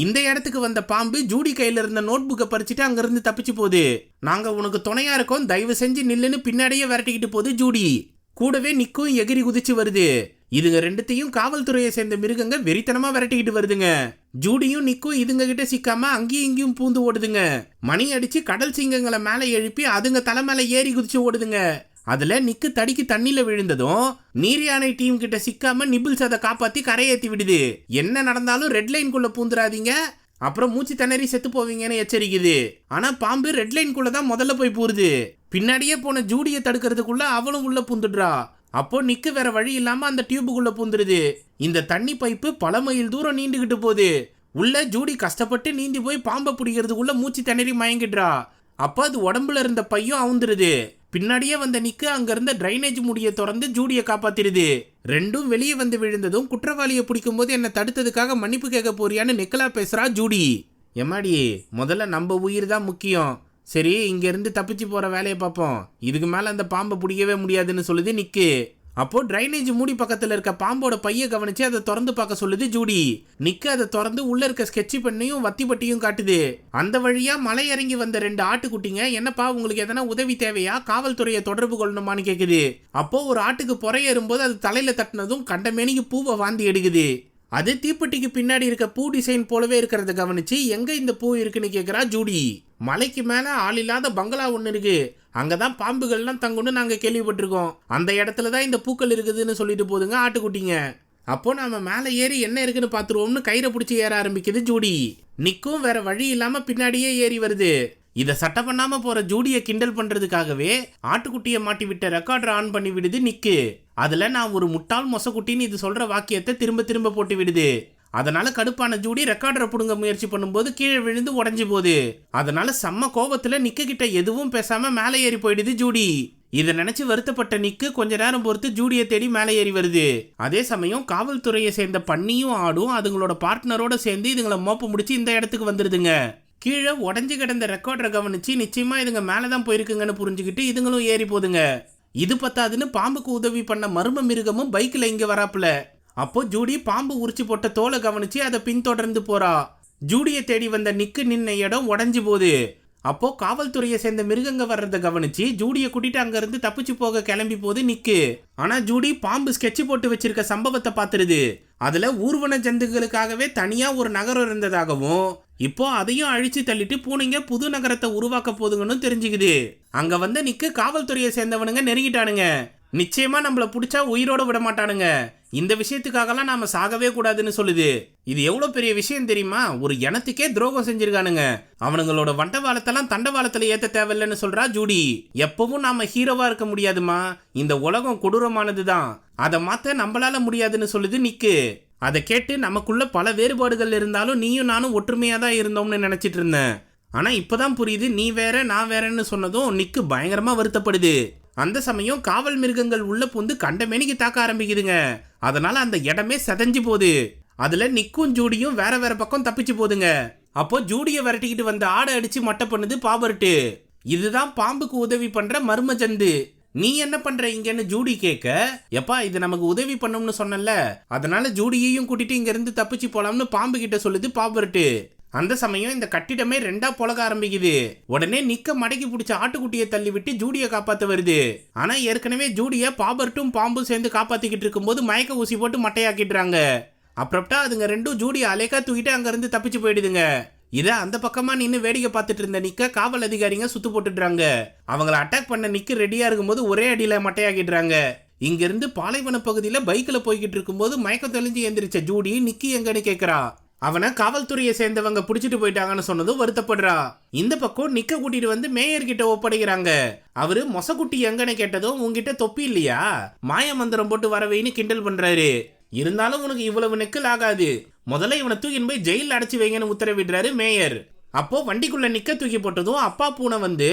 இந்த இடத்துக்கு வந்த பாம்பு ஜூடி கையில இருந்த நோட் புக்கை பறிச்சுட்டு அங்கிருந்து தப்பிச்சு போகுது. நாங்க உனக்கு துணையா இருக்கோம், தயவு செஞ்சு நில்லுன்னு பின்னாடியே விரட்டிக்கிட்டு போகுது ஜூடி. கூடவே நிக்கும் எகிரி குதிச்சு வருது. இதுங்க ரெண்டுத்தையும் காவல்துறையை சேர்ந்த மிருகங்க வெறித்தனமா விரட்டிக்கிட்டு வருதுங்க. ஜூடியும் நிக்கும் இதுங்க கிட்ட சிக்காம அங்கேயும் இங்கேயும் பூந்து ஓடுதுங்க. மணி அடிச்சு கடல் சிங்கங்களை மேலே எழுப்பி அதுங்க தலை மேல ஏறி குதிச்சு ஓடுதுங்க. அதுல நிக்கு தடிக்கு தண்ணில விழுந்ததும் நீர் யானை டீம் கிட்ட சிக்காம நிபிள்ஸ் அதை காப்பாத்தி கரையேத்தி விடுது. என்ன நடந்தாலும் ரெட் லைன்குள்ள பூந்துடாதீங்க, அப்புறம் மூச்சு திணறி செத்து போவீங்கன்னு எச்சரிக்குது. ஆனா பாம்பு ரெட் லைன்குள்ள தான் முதல்ல போய் பூருது. பின்னாடியே போன ஜூடியை தடுக்கிறதுக்குள்ள அவளும் உள்ள பூந்துடுறா. அப்போ நிக்கு வேற வழி இல்லாம அந்த டியூபுக்குள்ள பூந்துருது. இந்த தண்ணி பைப்பு பல மைல் தூரம் நீண்டுகிட்டு போகுது. உள்ள ஜூடி கஷ்டப்பட்டு நீந்தி போய் பாம்பை பிடிக்கிறதுக்குள்ள மூச்சு திணறி மயங்கிடுறா. அப்ப அது உடம்புல இருந்த பையும் அவுந்துருது. பின்னாடியே வந்த நிக்கு அங்க இருந்த டிரைனேஜ் முடியை திறந்து ஜூடியை காப்பாத்திருது. ரெண்டும் வெளியே வந்து விழுந்ததும் குற்றவாளியை பிடிக்கும் போது என்ன தடுத்ததுக்காக மன்னிப்பு கேட்க போறியான்னு நெக்கலா பேசுறா ஜூடி. எம்மாடி, முதல்ல நம்ம உயிர் தான் முக்கியம். சரி, இங்க இருந்து தப்பிச்சு போற வேலையை பார்ப்போம். இதுக்கு மேல அந்த பாம்பை பிடிக்கவே முடியாதுன்னு சொல்லுது நிக்கு. அப்போ டிரைனேஜ் மூடி பக்கத்துல இருக்க பாம்போட பைய கவனிச்சு அதை திறந்து பார்க்க சொல்லுது ஜூடி. நிக்கு அதை திறந்து உள்ள இருக்க ஸ்கெட்ச் பெண்ணையும் வத்தி பட்டியும் காட்டுது. அந்த வழியா மலை இறங்கி வந்த 2 ஆட்டுக்குட்டிங்க, என்னப்பா உங்களுக்கு எதனா உதவி தேவையா, காவல்துறையை தொடர்பு கொள்ளணுமான்னு கேக்குது. அப்போ ஒரு ஆட்டுக்கு புறையேறும்போது அது தலையில தட்டினதும் கண்டமேனிக்கு பூவை வாந்தி எடுக்குது. அது தீப்பெட்டிக்கு பின்னாடி இருக்க பூ டிசைன் போலவே இருக்கிறத கவனிச்சு எங்க இந்த பூ இருக்குன்னு கேக்குறா ஜூடி. மலைக்கு மேல ஆள் இல்லாத பங்களா ஒண்ணு இருக்கு, அங்கதான் பாம்புகள்லாம் தங்குன்னு நாங்க கேள்விப்பட்டிருக்கோம். அந்த இடத்துலதான் இந்த பூக்கள் இருக்குதுன்னு சொல்லிட்டு போதுங்க ஆட்டுக்குட்டிங்க. அப்போ நாம மேல ஏறி என்ன இருக்குன்னு பாத்துருவோம்னு கயிறை பிடிச்சி ஏற ஆரம்பிக்குது ஜூடி. நிக்கும் வேற வழி இல்லாம பின்னாடியே ஏறி வருது. இதை சட்டை பண்ணாம போற ஜூடியை கிண்டல் பண்றதுக்காகவே ஆட்டுக்குட்டியை மாட்டி விட்ட ரெக்கார்டர் ஆன் பண்ணி விடுது நிக்கு. அதுல நான் ஒரு முட்டாள் மொசக்குட்டின்னு இது சொல்ற வாக்கியத்தை திரும்ப திரும்ப போட்டு விடுது. அதனால கடுப்பான ஜூடி ரெக்கார்டரை புடுங்க முயற்சி பண்ணும்போது கீழே விழுந்து உடஞ்சி போகுது. அதனால செம்ம கோபத்துல நிக்கு கிட்ட எதுவும் பேசாம மேலே ஏறி போயிடுது ஜூடி. இதை நினைச்சு வருத்தப்பட்ட நிக்கு கொஞ்ச நேரம் பொறுத்து ஜூடியை தேடி மேலே ஏறி வருது. அதே சமயம் காவல்துறையை சேர்ந்த பன்னியும் ஆடும் அதுங்களோட பார்ட்னரோட சேர்ந்து இதுங்களை மோப்ப முடிச்சு இந்த இடத்துக்கு வந்துருதுங்க. கீழே உடஞ்சி கிடந்த ரெக்கார்டரை கவனிச்சு நிச்சயமா இதுங்க மேலதான் போயிருக்குங்கன்னு புரிஞ்சுக்கிட்டு இதுங்களும் ஏறி போதுங்க. இது பத்தாதுன்னு பாம்புக்கு உதவி பண்ண மர்ம மிருகமும் பைக்ல இங்க வராப்புல. அப்போ ஜூடி பாம்பு உரிச்சு போட்ட தோலை கவனிச்சு அதை பின்தொடர்ந்து போறா. ஜூடியை தேடி வந்த நிக்கு நின்ன இடம் உடஞ்சி போகுது. அப்போ காவல்துறையை சேர்ந்த மிருகங்க வர்றதை கவனிச்சு ஜூடியை கூட்டிட்டு அங்க இருந்து தப்பிச்சு போக கிளம்பி போகுது நிக்கு. ஆனா ஜூடி பாம்பு ஸ்கெட்ச் போட்டு வச்சிருக்க சம்பவத்தை பாத்துருது. அதுல ஊர்வன ஜந்துகளுக்காகவே தனியா ஒரு நகரம் இருந்ததாகவும் இப்போ அதையும் அழிச்சு தள்ளிட்டு பூனைங்க புது நகரத்தை உருவாக்க போதுங்கன்னு தெரிஞ்சுக்குது. அங்க வந்த நிக்கு காவல்துறையை சேர்ந்தவனுங்க நெருங்கிட்டானுங்க. நிச்சயமா நம்மள பிடிச்சா உயிரோட விட மாட்டானுங்க, இந்த விஷயத்துக்காகலாம் நாம சாகவே கூடாதுன்னு சொல்லுது. இது எவ்வளவு பெரிய விஷயம் தெரியுமா, ஒரு இனத்துக்கே துரோகம் செஞ்சிருக்கானுங்க, அவனுங்களோட வண்டவாளத்தெல்லாம் தண்டவாளத்துல ஏத்த தேவையில்லைன்னு சொல்றா ஜூடி. எப்பவும் நாம ஹீரோவா இருக்க முடியாதுமா, இந்த உலகம் கொடூரமானதுதான், அதை மாத்த நம்மளால முடியாதுன்னு சொல்லுது நிக்கு. அதை கேட்டு நமக்குள்ள பல வேறுபாடுகள் இருந்தாலும் நீயும் நானும் ஒற்றுமையா தான் இருந்தோம்னு நினைச்சிட்டு இருந்தேன். ஆனா இப்பதான் புரியுது நீ வேற நான் வேறன்னு சொன்னதும் நிக்கு பயங்கரமா வருத்தப்படுது. அந்த சமயம் காவல் மிருகங்கள் உள்ள புந்து கண்டமேனிக்கு தாக்க ஆரம்பிக்குதுங்க. அதனால அந்த இடமே செதஞ்சு போகுது. அதுல நிக்கும் ஜூடியும் வேற வேற பக்கம் தப்பிச்சு போதுங்க. அப்போ ஜூடியை விரட்டிக்கிட்டு வந்த ஆடை அடிச்சு மட்டை பண்ணுது பாபர்ட்டு. இதுதான் பாம்புக்கு உதவி பண்ற மர்ம ஜந்து. நீ என்ன பண்ற இங்கன்னு ஜூடி கேட்க, எப்பா இது நமக்கு உதவி பண்ணும்னு சொன்னல, அதனால ஜூடியையும் கூட்டிட்டு இங்க இருந்து தப்பிச்சு போலாம்னு பாம்பு கிட்ட சொல்லுது பாபர்ட்டு. அந்த சமயம் இந்த கட்டிடமே 2ஆ பொழக ஆரம்பிக்குது. உடனே நிக்க மடக்கி பிடிச்ச ஆட்டுக்குட்டியை தள்ளி விட்டு ஜூடியை காப்பாத்த வருது. ஆனா ஏற்கனவே ஜூடியை பாபர்ட்டும் பாம்பும் சேர்ந்து காப்பாத்திக்கிட்டு இருக்கும்போது மயக்க ஊசி போட்டு மட்டையாக்கிடுறாங்க. அப்புறம்டா அதுங்க ரெண்டும் ஜூடியை அலேக்கா தூக்கிட்டு அங்க இருந்து தப்பிச்சு போயிடுதுங்க. இத அந்த பக்கமா நின்று வேடிக்கை பார்த்துட்டு இருந்த நிக்க காவல் அதிகாரிங்க சுத்து போட்டுடுறாங்க. அவங்களை அட்டாக் பண்ண நிக்க ரெடியா இருக்கும்போது ஒரே அடியில மட்டையாக்கிடுறாங்க. இங்க இருந்து பாலைவன பகுதியில பைக்ல போய்கிட்டு இருக்கும்போது மயக்கம் தெளிஞ்சு எந்திரிச்ச ஜூடி நிக்கி எங்கன்னு கேக்குறா. அவனை காவல்துறையை சேர்ந்தவங்க புடிச்சிட்டு போயிட்டாங்கன்னு சொன்னதும் வருத்தப்படுறா. இந்த பக்கம் நிக்க கூட்டிட்டு வந்து மேயர் கிட்ட ஒப்படைக்கிறாங்க. அவரு மொசக்குட்டி எங்கன்னு கேட்டதும் உங்ககிட்ட தொப்பி இல்லையா, மாய மந்திரம் போட்டு வரவைன்னு கிண்டல் பண்றாரு. இருந்தாலும் உனக்கு இவ்வளவு நெக்கல் ஆகாது, முதல்ல இவனை தூக்கின்னு போய் ஜெயில அடைச்சு வைங்கன்னு உத்தரவிடுறாரு மேயர். அப்போ வண்டிக்குள்ள நிக்க தூக்கி போட்டதும் அப்பா பூனை வந்து,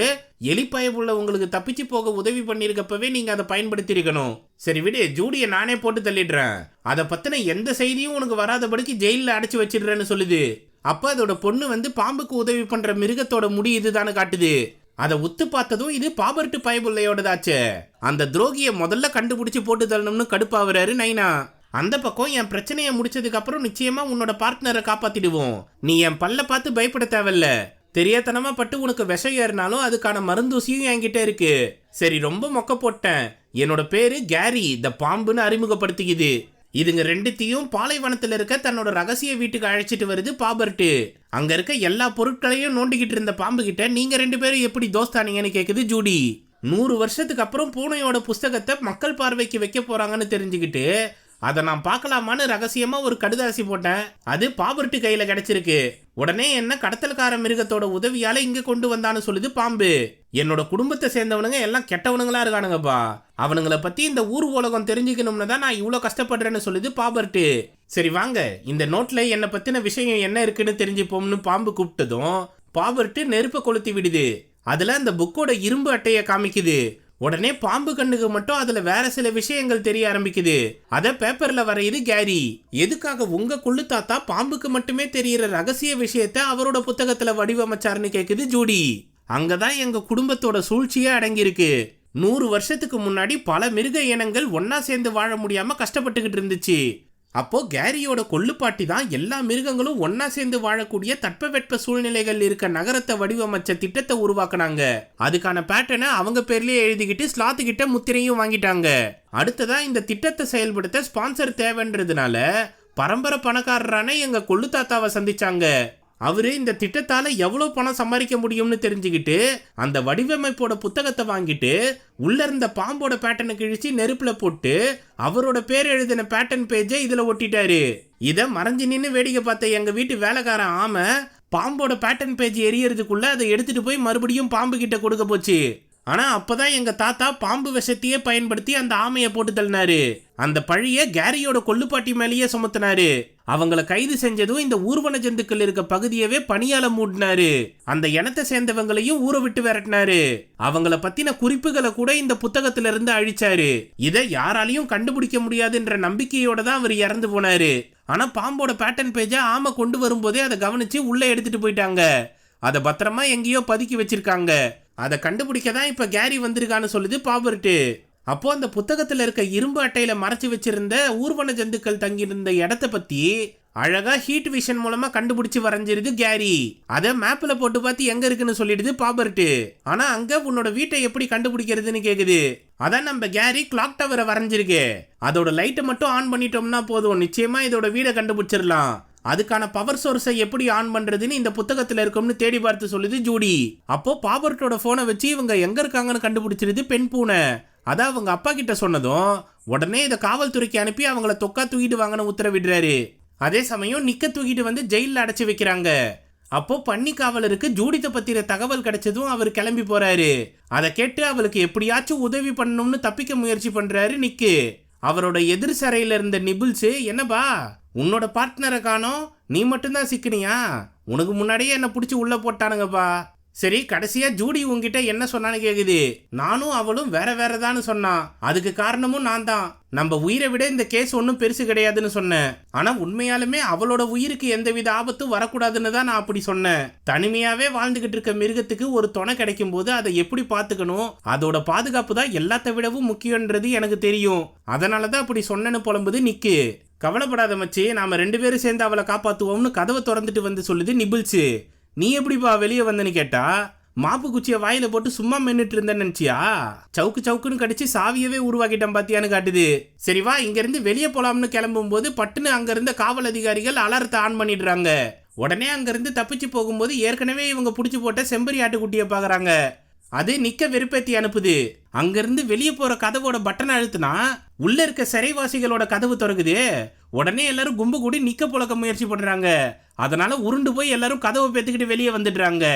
எலிப்பயப்புள்ள உங்களுக்கு தப்பிச்சு போக உதவி பண்ணிருக்கப்பவே நீங்க அதை பயன்படுத்தி இருக்கணும். சரி விடு, ஜூடியை நானே போட்டு தள்ளிடுறேன், அதை பத்தின எந்த செய்தியும் உனக்கு வராதபடிக்கு ஜெயில அடைச்சு வச்சிடுறேன்னு சொல்லுது. அப்ப அதோட பொண்ணு வந்து பாம்புக்கு உதவி பண்ற மிருகத்தோட முடி இதுதானு காட்டுது. அதை உத்து பார்த்ததும் இது பாபர்ட்டு பயபுள்ளையோடதாச்சே. அந்த துரோகியை முதல்ல கண்டுபிடிச்சு போட்டு தள்ளணும்னு கடுப்பாகிறாரு நைனா. அந்த பக்கம் என் பிரச்சனையை முடிச்சதுக்கு அப்புறம் நிச்சயமா உன்னோட பார்ட்னரை காப்பாத்திடுவோம், நீ என் பல்ல பார்த்து பயப்பட தேவையில்ல, தெரியாதனமா பட்டு உனக்கு விஷம் ஏறினாலும் அதுக்கான மருந்தூசியும் என்கிட்ட இருக்கு. சரி ரொம்ப மொக்க போட்டேன், என்னோட பேரு கேரி த பாம்புன்னு அறிமுகப்படுத்திக்குது. இதுங்க ரெண்டுத்தையும் பாலைவனத்துல இருக்க தன்னோட ரகசிய வீட்டுக்கு அழைச்சிட்டு வருது பாபர்ட்டு. அங்க இருக்க எல்லா பொருட்களையும் நோண்டிக்கிட்டு இருந்த பாம்பு கிட்ட நீங்க 2 பேரும் எப்படி தோஸ்தானீங்கன்னு கேக்குது ஜூடி. 100 வருஷத்துக்கு அப்புறம் பூனையோட புஸ்தகத்தை மக்கள் பார்வைக்கு வைக்க போறாங்கன்னு தெரிஞ்சுக்கிட்டு அதை நான் பார்க்கலாமான்னு ரகசியமா ஒரு கடுதாசி போட்டேன். அது பாபர்ட்டு கையில கிடைச்சிருக்கு. உடனே என்ன கடத்தல்கார மிருகத்தோட உதவியால இங்க கொண்டு வந்தான்னு சொல்லுது பாம்பு. என்னோட குடும்பத்தை சேர்ந்தவனுங்க எல்லாம் கெட்டவனுங்களா இருக்கானுங்கப்பா, அவனுங்களை பத்தி இந்த ஊர் உலகம் தெரிஞ்சுக்கணும்னு தான் நான் இவ்வளோ கஷ்டப்படுறேன்னு சொல்லுது பாபர்ட்டு. சரி வாங்க, இந்த நோட்ல என்னை பத்தின விஷயம் என்ன இருக்குன்னு தெரிஞ்சுப்போம்னு பாம்பு கூப்பிட்டதும் பாபர்ட்டு நெருப்பை கொளுத்தி விடுது. அதுல அந்த புக்கோட இரும்பு அட்டையை காமிக்குது. உடனே பாம்பு கண்ணுக்கு மட்டும் அதுல வேற சில விஷயங்கள் தெரிய ஆரம்பிக்குது. அத பேப்பர்ல வரையுது கேரி. எதுக்காக உங்க கொள்ளு தாத்தா பாம்புக்கு மட்டுமே தெரியற ரகசிய விஷயத்த அவரோட புத்தகத்துல வடிவமைச்சாருன்னு கேக்குது ஜூடி. அங்கதான் எங்க குடும்பத்தோட சூழ்ச்சியே அடங்கியிருக்கு. 100 வருஷத்துக்கு முன்னாடி பல மிருக இனங்கள் ஒன்னா சேர்ந்து வாழ முடியாம கஷ்டப்பட்டுக்கிட்டு இருந்துச்சு. அப்போ கேரியோட கொள்ளுப்பாட்டி தான் எல்லா மிருகங்களும் ஒன்னா சேர்ந்து வாழக்கூடிய தட்பவெட்ப சூழ்நிலைகள் இருக்க நகரத்தை வடிவமைச்ச திட்டத்தை உருவாக்குனாங்க. அதுக்கான பேட்டர்னை அவங்க பேர்லயே எழுதிக்கிட்டு ஸ்லாத்து கிட்ட முத்திரையும் வாங்கிட்டாங்க. அடுத்ததா இந்த திட்டத்தை செயல்படுத்த ஸ்பான்சர் தேவைன்றதுனால பரம்பரை பணக்காரரான எங்க கொள்ளு தாத்தாவை சந்திச்சாங்க. அவரு இந்த திட்டத்தால எவ்வளவு பணம் சம்பாதிக்க முடியும்னு தெரிஞ்சுக்கிட்டு அந்த வடிவமைப்போட புத்தகத்தை வாங்கிட்டு உள்ள இருந்த பாம்போட பேட்டர்னை கிழிச்சு நெருப்புல போட்டு அவரோட பேர் எழுதின பேட்டர்ன் பேஜை இதுல ஒட்டிட்டாரு. இத மறைஞ்சு நின்று வேடிக்கை பார்த்த எங்க வீட்டு வேலைக்காரன் ஆமை பாம்போட பேட்டர்ன் பேஜ் எரியறதுக்குள்ள அதை எடுத்துட்டு போய் மறுபடியும் பாம்பு கிட்ட கொடுக்க போச்சு. ஆனா அப்பதான் எங்க தாத்தா பாம்பு விஷத்தையே பயன்படுத்தி அந்த ஆமையை போட்டு தள்ளினாரு. அந்த பழிய கேரியோட கொள்ளுப்பாட்டி மேலேயே சுமத்தினாரு. அவங்கள கைது செஞ்சதும் இந்த ஊர்வன ஜந்துக்கள் இருக்க பகுதியவே பனியால மூடினாரு. அந்த இனத்தை சேர்ந்தவங்களையும் ஊரை விட்டு விரட்டினாரு. அவங்கள பத்தின குறிப்புகளை கூட இந்த புத்தகத்துல இருந்து அழிச்சாரு. இதை யாராலையும் கண்டுபிடிக்க முடியாதுன்ற நம்பிக்கையோட தான் அவர் இறந்து போனாரு. ஆனா பாம்போட பேட்டர்ன் பேஜ ஆமை கொண்டு வரும்போதே அதை கவனிச்சு உள்ள எடுத்துட்டு போயிட்டாங்க. அதை பத்திரமா எங்கேயோ பதுக்கி வச்சிருக்காங்க. அதை கண்டுபிடிக்க தான் இப்ப கேரி வந்திருக்கான்னு சொல்லுது பாபர்ட்டு. அப்போ அந்த புத்தகத்துல இருக்க இரும்பு அட்டையில மறைச்சு வச்சிருந்த ஊர்வன ஜந்துக்கள் தங்கியிருந்த இடத்த பத்தி அழகா ஹீட் விஷன் மூலமா கண்டுபிடிச்சு வரைஞ்சிருது கேரி. அத மேப்ல போட்டு பார்த்து எங்க இருக்குன்னு சொல்லிடுது பாபர்ட்டு. ஆனா அங்க உன்னோட வீட்டை எப்படி கண்டுபிடிக்கிறதுன்னு கேக்குது. அதான் நம்ம கேரி கிளாக் டவரை வரைஞ்சிருக்கு. அதோட லைட்டை மட்டும் ஆன் பண்ணிட்டோம்னா போதும், நிச்சயமா இதோட வீடை கண்டுபிடிச்சிடலாம். அதுக்கான பவர் சோர்ஸை எப்படி ஆன் பண்றதுன்னு இந்த புத்தகத்துல இருக்கும்னு தேடி பார்த்து சொல்லுது ஜூடி. அப்போ பாபர்ட்டோட போனை வச்சு இவங்க எங்க இருக்காங்கன்னு கண்டுபிடிச்சிருது பெண் பூனை. அதான் அவங்க அப்பா கிட்ட சொன்னதும் உடனே இதை காவல்துறைக்கு அனுப்பி அவங்கள தொக்கா தூக்கிட்டு வாங்கன்னு உத்தரவிடுறாரு. அதே சமயம் நிக்க தூக்கிட்டு வந்து ஜெயில அடைச்சு வைக்கிறாங்க. அப்போ பன்னி காவலருக்கு ஜூடித்தை பத்திர தகவல் கிடைச்சதும் அவர் கிளம்பி போறாரு. அதை கேட்டு அவளுக்கு எப்படியாச்சும் உதவி பண்ணணும்னு தப்பிக்க முயற்சி பண்றாரு நிக்கு. அவரோட எதிர் சரையில இருந்த நிபுல்ஸ், என்னப்பா உன்னோட பார்ட்னரை காணோம், நீ மட்டும்தான் சிக்கினியா? உனக்கு முன்னாடியே என்ன பிடிச்சி உள்ள போட்டானுங்கப்பா. சரி, கடைசியா ஜூடி உங்ககிட்ட என்ன சொன்னான்னு கேக்குது. நானும் அவளும் வேற வேறதான்னு சொன்னான். அதுக்கு காரணமும் நான் தான். நம்ம உயிரை விட இந்த கேஸ் ஒன்றும் பெருசு கிடையாதுன்னு சொன்னேன். ஆனா உண்மையாலுமே அவளோட உயிருக்கு எந்தவித ஆபத்தும் வரக்கூடாதுன்னு தான் நான் அப்படி சொன்னேன். தனிமையாவே வாழ்ந்துகிட்டு இருக்க மிருகத்துக்கு ஒரு துணை கிடைக்கும் போது அதை எப்படி பாத்துக்கணும், அதோட பாதுகாப்பு தான் எல்லாத்த விடவும் முக்கியன்றது எனக்கு தெரியும். அதனாலதான் அப்படி சொன்னேன்னு புலம்புது நிக்கு. கவலைப்படாத மச்சி, நாம 2 பேரும் சேர்ந்து அவளை காப்பாத்துவோம்னு கதவை திறந்துட்டு வந்து சொல்லுது நிபுல்ஸ். நீ எப்படிப்பா வெளியே வந்தன்னு கேட்டா, மாப்பு குச்சியை வாயில போட்டு சும்மா மென்னுட்டு இருந்தேன்னு நினைச்சியா? சவுக்கு சவுக்குன்னு கடிச்சு சாவியவே உருவாக்கிட்டேன் பாத்தியான்னு காட்டுது. சரி வா, இங்க இருந்து வெளியே போலாம்னு கிளம்பும் போது பட்டுன்னு அங்க இருந்த காவல் அதிகாரிகள் அலாரத்தை ஆன் பண்ணிடுறாங்க. உடனே அங்க இருந்து தப்பிச்சு போகும்போது ஏற்கனவே இவங்க புடிச்சு போட்ட செம்பரி ஆட்டுக்குட்டியை பாக்குறாங்க. அது நிக்க வெறுப்பேத்தி அனுப்புது. அங்கிருந்து வெளியே போற கதவோட பட்டனை அழுத்துனா உள்ள இருக்க சிறைவாசிகளோட கதவு திறக்குது. உடனே எல்லாரும் கும்பு கூடி நிக்க புழக்க முயற்சி பண்றாங்க. அதனால உருண்டு போய் எல்லாரும் கதவை பேத்துக்கிட்டு வெளியே வந்துடுறாங்க.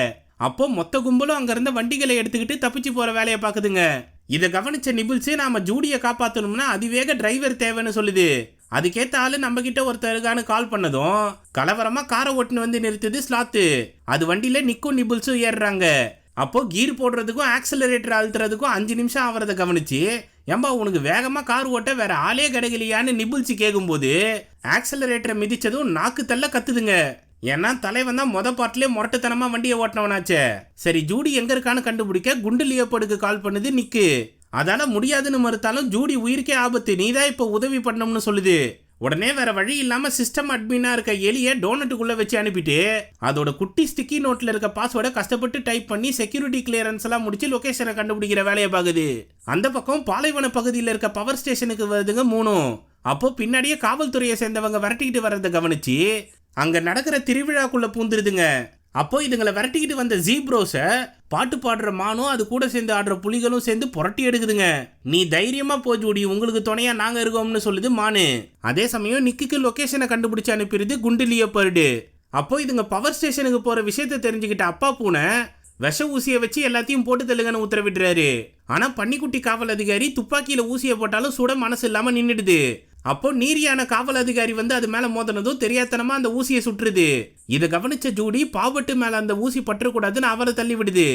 அப்போ மொத்த கும்பலும் அங்க இருந்த வண்டிகளை எடுத்துக்கிட்டு தப்பிச்சு போற வேலையை பாக்குதுங்க. இதை கவனிச்ச நிபுல்ஸ், நாம ஜூடியை காப்பாத்தணும்னா அதிவேக டிரைவர் தேவைன்னு சொல்லுது. அதுக்கேத்த ஆளு நம்ம கிட்ட ஒருத்தருக்கானு கால் பண்ணதும் கலவரமா காரை ஓட்டுன்னு வந்து நிறுத்துது ஸ்லாத்து. அது வண்டியில நிக்கும் நிபுல்ஸும் ஏறுறாங்க. அப்போ கீர் போடுறதுக்கும் ஆக்சலரேட்டர் அழுத்துறதுக்கும் 5 நிமிஷம் ஆகிறத கவனிச்சு, ஏம்பா உனக்கு வேகமா கார் ஓட்ட வேற ஆளே கிடைக்கலையான்னு நிபுல்ஸ் கேட்கும்போது ஆக்சலரேட்டரை மிதிச்சதும் நாக்கு தள்ள கத்துதுங்க. ஏன்னா தலைவன் தான் மொத பாட்டிலே முரட்டுத்தனமா வண்டியை ஓட்டினவனாச்சே. சரி, ஜூடி எங்க இருக்கான்னு கண்டுபிடிக்க குண்டு லியோபோர்டுக்கு கால் பண்ணுது நிக்கு. அதால முடியாதுன்னு மறுத்தாலும் ஜூடி உயிருக்கே ஆபத்து, நீதான் இப்ப உதவி பண்ணணும்னு சொல்லுது. உடனே வேற வழி இல்லாம சிஸ்டம் அட்மினா இருக்க எலியை டோனட்டுக்குள்ள வச்சு அனுப்பிட்டு அதோட குட்டி ஸ்டிக்கி நோட்ல இருக்க பாஸ்வேர்டை கஷ்டப்பட்டு டைப் பண்ணி செக்யூரிட்டி கிளியரன்ஸ் எல்லாம் முடிச்சு லொகேஷனை கண்டுபிடிக்கிற வேலையை பாக்குது. அந்த பக்கம் பாலைவன பகுதியில் இருக்க பவர் ஸ்டேஷனுக்கு வருதுங்க 3. அப்போ பின்னாடியே காவல்துறையை சேர்ந்தவங்க விரட்டிக்கிட்டு வர்றதை கவனிச்சு அங்க நடக்கிற திருவிழாக்குள்ள பூந்துருதுங்க. அப்போ இதுங்களை விரட்டிக்கிட்டு வந்த ஜீப்ரோஸ பாட்டு பாடுற மானும் அது கூட சேர்ந்து ஆடுற புலிகளும் சேர்ந்து புரட்டி எடுக்குதுங்க. நீ தைரியமா போ ஜூடி, உங்களுக்கு துணையா நாங்க இருக்கோம்னு சொல்லுது மானு. அதே சமயம் நிக்குக்கு லொகேஷனை கண்டுபிடிச்சு அனுப்பிடுது குண்டு லியோபோர்டு. அப்போ இதுங்க பவர் ஸ்டேஷனுக்கு போற விஷயத்த தெரிஞ்சுக்கிட்ட அப்பா பூனை விஷ ஊசியை வச்சு எல்லாத்தையும் போட்டு தள்ளுங்கன்னு உத்தரவிடுறாரு. ஆனா பன்னிக்குட்டி காவல் அதிகாரி துப்பாக்கியில ஊசியை போட்டாலும் சுட மனசு இல்லாம நின்னுடுது. அப்போ நீரியான காவல் அதிகாரி வந்து அது மேல மோதனதும் தெரியாதனமா அந்த ஊசியை சுற்றுது. இதை கவனிச்ச ஜூடி பாவட்டு மேல அந்த ஊசி பற்றக்கூடாதுன்னு அவரை தள்ளி விடுது.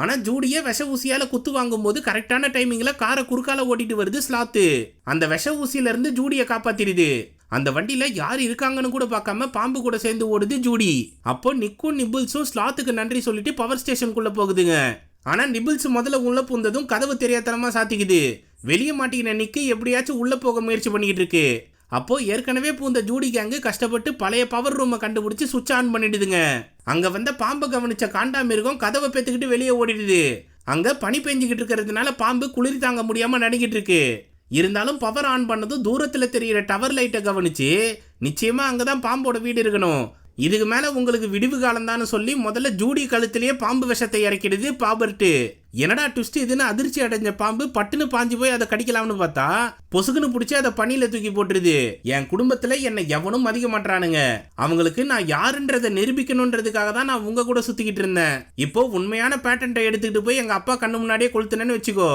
ஆனா ஜூடியே விஷ ஊசியால குத்து வாங்கும் போது கரெக்டான டைமிங்ல காரை குறுக்கால ஓட்டிட்டு வருது ஸ்லாத்து. அந்த விஷ ஊசியில இருந்து ஜூடியை காப்பாத்திடுது. அந்த வண்டியில யார் இருக்காங்கன்னு கூட பார்க்காம பாம்பு கூட சேர்ந்து ஓடுது ஜூடி. அப்போ நிக்கும் நிபிள்ஸும் ஸ்லாத்துக்கு நன்றி சொல்லிட்டு பவர் ஸ்டேஷனுக்குள்ள போகுதுங்க. ஆனா நிபிள்ஸ் முதல்ல உள்ள பூந்ததும் கதவு தெரியாதனமா சாத்திக்குது. வெளியே மாட்டிக்கின நிக்கு எப்படியாச்சும் உள்ள போக முயற்சி பண்ணிக்கிட்டு இருக்கு. அப்போ ஏற்கனவே பூந்த ஜூடி கேங்கு கஷ்டப்பட்டு பழைய பவர் ரூமை கண்டுபிடிச்சு சுவிட்ச் ஆன் பண்ணிடுதுங்க. அங்க வந்த பாம்பை கவனிச்ச காண்டாமிருகம் கதவை பேத்துக்கிட்டு வெளியே ஓடிடுது. அங்க பனி பெஞ்சுக்கிட்டு இருக்கிறதுனால பாம்பு குளிர் தாங்க முடியாம நடுங்கிட்டு இருக்கு. இருந்தாலும் பவர் ஆன் பண்ணதும் தூரத்துல தெரியிற டவர் லைட்டை கவனிச்சு நிச்சயமா அங்கதான் பாம்போட வீடு இருக்கணும், இதுக்கு மேல உங்களுக்கு விடிவு காலம் தான் சொல்லி முதல்ல ஜூடி கழுத்திலேயே பாம்பு விஷத்தை இறக்கிடுது பாபர்ட்டு. என்னடா ட்விஸ்ட் இதுன்னு அதிர்ச்சி அடைஞ்ச பாம்பு பட்டுன்னு பாஞ்சு போய் அதை கடிக்கலாம்னு பார்த்தா பொசுக்குன்னு பிடிச்சி அதை பனியில தூக்கி போட்டுருது. என் குடும்பத்துல என்னை எவனும் மதிக்க மாட்டானுங்க, அவங்களுக்கு நான் யாருன்றதை நிரூபிக்கணும்ன்றதுக்காக தான் நான் உங்க கூட சுத்திக்கிட்டு இருந்தேன். இப்போ உண்மையான பேட்டன்ட்டை எடுத்துக்கிட்டு போய் எங்க அப்பா கண்ணு முன்னாடியே கொளுத்துனேன்னு வச்சுக்கோ,